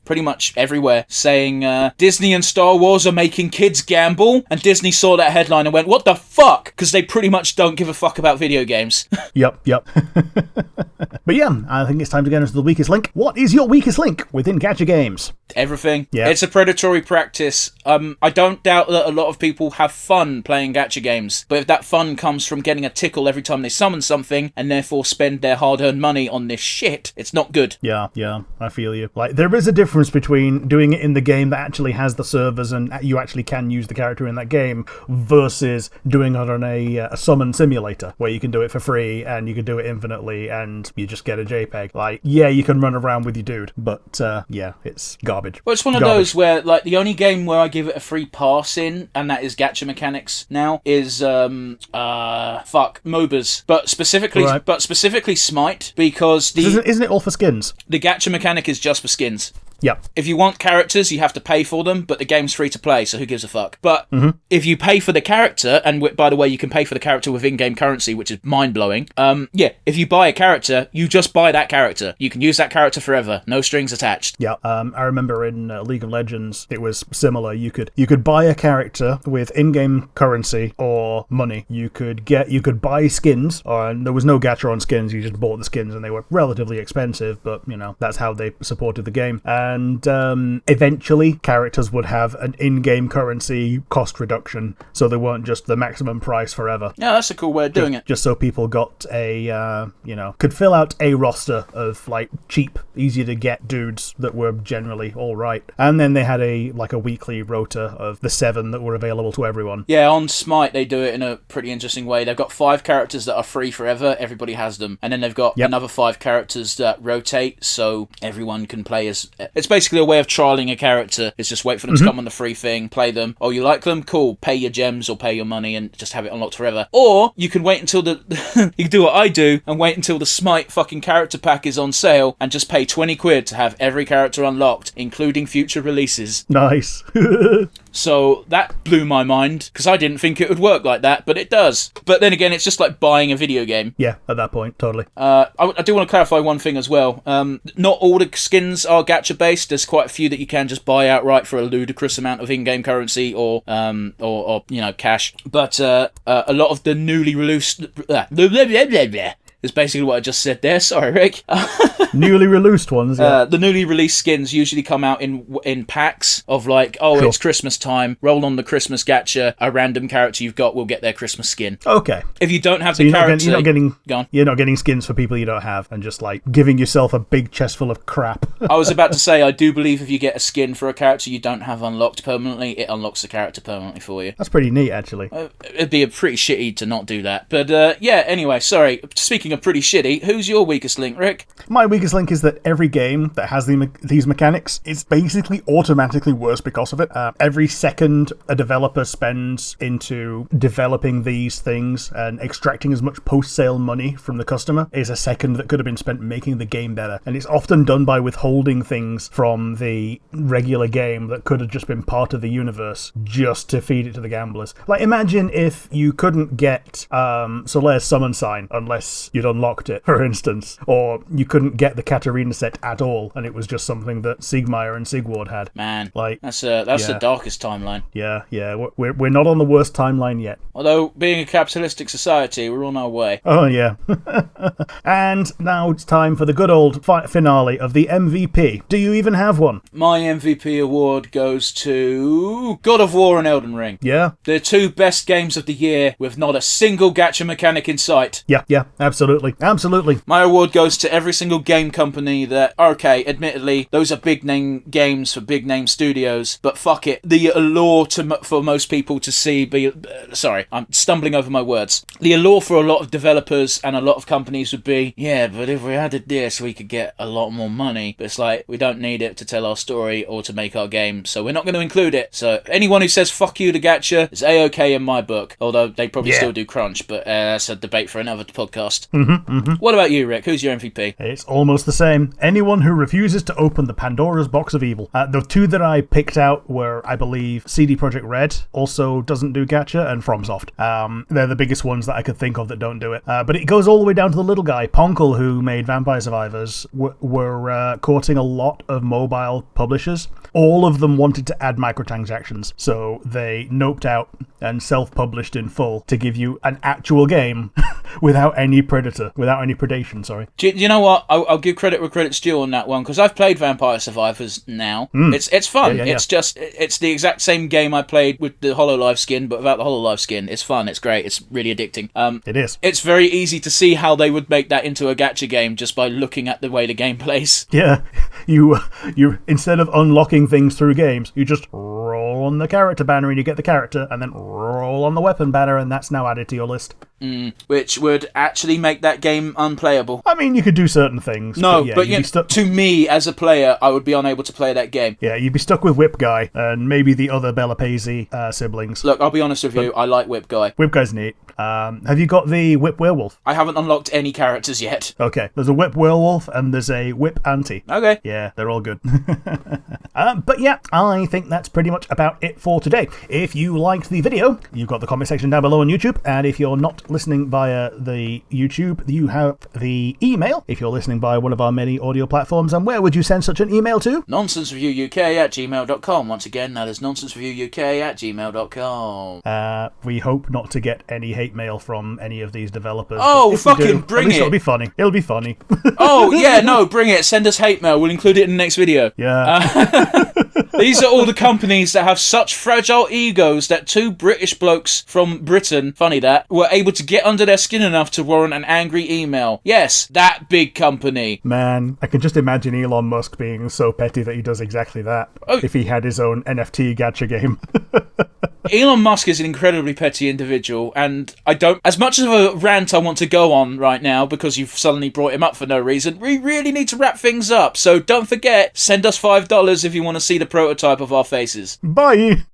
pretty much everywhere, saying Disney and Star Wars are making kids gamble, and Disney saw that headline and went, what the fuck? Because they pretty much don't give a fuck about video games. Yep. But yeah, I think it's time to get into the weakest link. What is your weakest link within gacha games? Everything. Yeah. It's a predatory practice. I don't doubt that a lot of people have fun playing gacha games, but if that fun comes from getting a tickle every time they summon something, and therefore spend their hard-earned money on this shit, it's not good. Yeah, I feel you. Like, there is a difference between doing it in the game that actually has the servers and you actually can use the character in that game versus doing it on a summon simulator, where you can do it for free and you can do it infinitely and you just get a JPEG. Like, yeah, you can run around with your dude, but yeah, it's garbage. Well, it's one of those where, like, the only game where I give it a free pass in, and that is gacha mechanics now, is MOBAs, but specifically Smite, because isn't it all for skins? The gacha mechanic is just for skins. Yep. If you want characters, you have to pay for them, but the game's free to play, so who gives a fuck? But if you pay for the character, and by the way, you can pay for the character with in-game currency, which is mind-blowing. If you buy a character, you just buy that character. You can use that character forever, no strings attached. Yeah. I remember in League of Legends, it was similar. You could buy a character with in-game currency or money. You could buy skins, and there was no gacha on skins. You just bought the skins, and they were relatively expensive, but that's how they supported the game. And eventually, characters would have an in-game currency cost reduction, so they weren't just the maximum price forever. Yeah, that's a cool way of doing it. Just so people got could fill out a roster of like cheap, easy to get dudes that were generally all right. And then they had a weekly rota of the 7 that were available to everyone. Yeah, on Smite they do it in a pretty interesting way. They've got 5 characters that are free forever. Everybody has them, and then they've got another 5 characters that rotate, so everyone can play as it's basically a way of trialing a character. It's just wait for them to come on the free thing, play them. Oh, you like them? Cool. Pay your gems or pay your money and just have it unlocked forever. Or you can wait until you can do what I do and wait until the Smite fucking character pack is on sale and just pay 20 quid to have every character unlocked, including future releases. Nice. So that blew my mind, because I didn't think it would work like that, but it does. But then again, it's just like buying a video game. Yeah, at that point, totally. I do want to clarify one thing as well. Not all the skins are gacha based. There's quite a few that you can just buy outright for a ludicrous amount of in-game currency or cash. But a lot of the newly released is basically what I just said there. Sorry, Rick. Newly released ones, yeah. The newly released skins usually come out in packs of like, sure. It's Christmas time, roll on the Christmas gacha, a random character you've got will get their Christmas skin. Okay. If you don't have the character... You're not getting skins for people you don't have and just like giving yourself a big chest full of crap. I was about to say, I do believe if you get a skin for a character you don't have unlocked permanently, it unlocks the character permanently for you. That's pretty neat, actually. It'd be pretty shitty to not do that. But anyway, sorry. Speaking of pretty shitty, who's your weakest link, Rick? My weakest link is that every game that has these mechanics is basically automatically worse because of it. Every second a developer spends into developing these things and extracting as much post-sale money from the customer is a second that could have been spent making the game better. And it's often done by withholding things from the regular game that could have just been part of the universe just to feed it to the gamblers. Like, imagine if you couldn't get Solaire's Summon Sign unless you'd unlocked it, for instance, or you couldn't get the Katarina set at all, and it was just something that Siegmeyer and Sigward had. Man, like that's the darkest timeline. Yeah, we're not on the worst timeline yet. Although, being a capitalistic society, we're on our way. Oh yeah. And now it's time for the good old finale of the MVP. Do you even have one? My MVP award goes to God of War and Elden Ring. Yeah. The two best games of the year with not a single gacha mechanic in sight. Yeah, absolutely. My award goes to every single game company that, okay, admittedly, those are big name games for big name studios, but fuck it. The allure for most people to see, sorry, I'm stumbling over my words. The allure for a lot of developers and a lot of companies would be, yeah, but if we added this, we could get a lot more money. But it's like, we don't need it to tell our story or to make our game, so we're not going to include it. So anyone who says fuck you to gacha is A-okay in my book, although they probably still do crunch, but that's a debate for another podcast. What about you, Rick? Who's your MVP? It's almost the same. Anyone who refuses to open the Pandora's box of evil. The two that I picked out were, I believe, CD Projekt Red also doesn't do gacha, and FromSoft. They're the biggest ones that I could think of that don't do it. But it goes all the way down to the little guy. Ponkel, who made Vampire Survivors, were courting a lot of mobile publishers. All of them wanted to add microtransactions, so they noped out and self-published in full to give you an actual game without any predation, sorry. Do you know what? I'll give credit where credit's due on that one, because I've played Vampire Survivors now. It's fun. Yeah. It's the exact same game I played with the HoloLive skin, but without the HoloLive skin. It's fun, it's great, it's really addicting. It is. It's very easy to see how they would make that into a gacha game just by looking at the way the game plays. Yeah, you instead of unlocking things through games, you just roll on the character banner and you get the character, and then roll on the weapon banner, and that's now added to your list. Which would actually make that game unplayable. I mean, you could do certain things. No, but to me, as a player, I would be unable to play that game. Yeah, you'd be stuck with Whip Guy and maybe the other Bella Paisley siblings. Look, I'll be honest with you, I like Whip Guy. Whip Guy's neat. Have you got the Whip Werewolf? I haven't unlocked any characters yet. Okay, there's a Whip Werewolf and there's a Whip Auntie. Okay. Yeah, they're all good. But yeah, I think that's pretty much about it for today. If you liked the video, you've got the comment section down below on YouTube, and if you're not listening via the YouTube, you have the email if you're listening via one of our many audio platforms. And where would you send such an email to? nonsensereviewuk@gmail.com. Once again, that is nonsensereviewuk@gmail.com. We hope not to get any hate mail from any of these developers. Oh, fucking bring it! It'll be funny. It'll be funny. Oh yeah, no, bring it. Send us hate mail. We'll include it in the next video. Yeah. These are all the companies that have such fragile egos that two British blokes from Britain, funny that, were able to get under their skin enough to warrant an angry email. Yes, that big company. Man, I can just imagine Elon Musk being so petty that he does exactly that. If he had his own NFT gacha game. Elon Musk is an incredibly petty individual, and I don't... As much of a rant I want to go on right now, because you've suddenly brought him up for no reason, we really need to wrap things up. So don't forget, send us $5 if you want to see the prototype of our faces. Bye!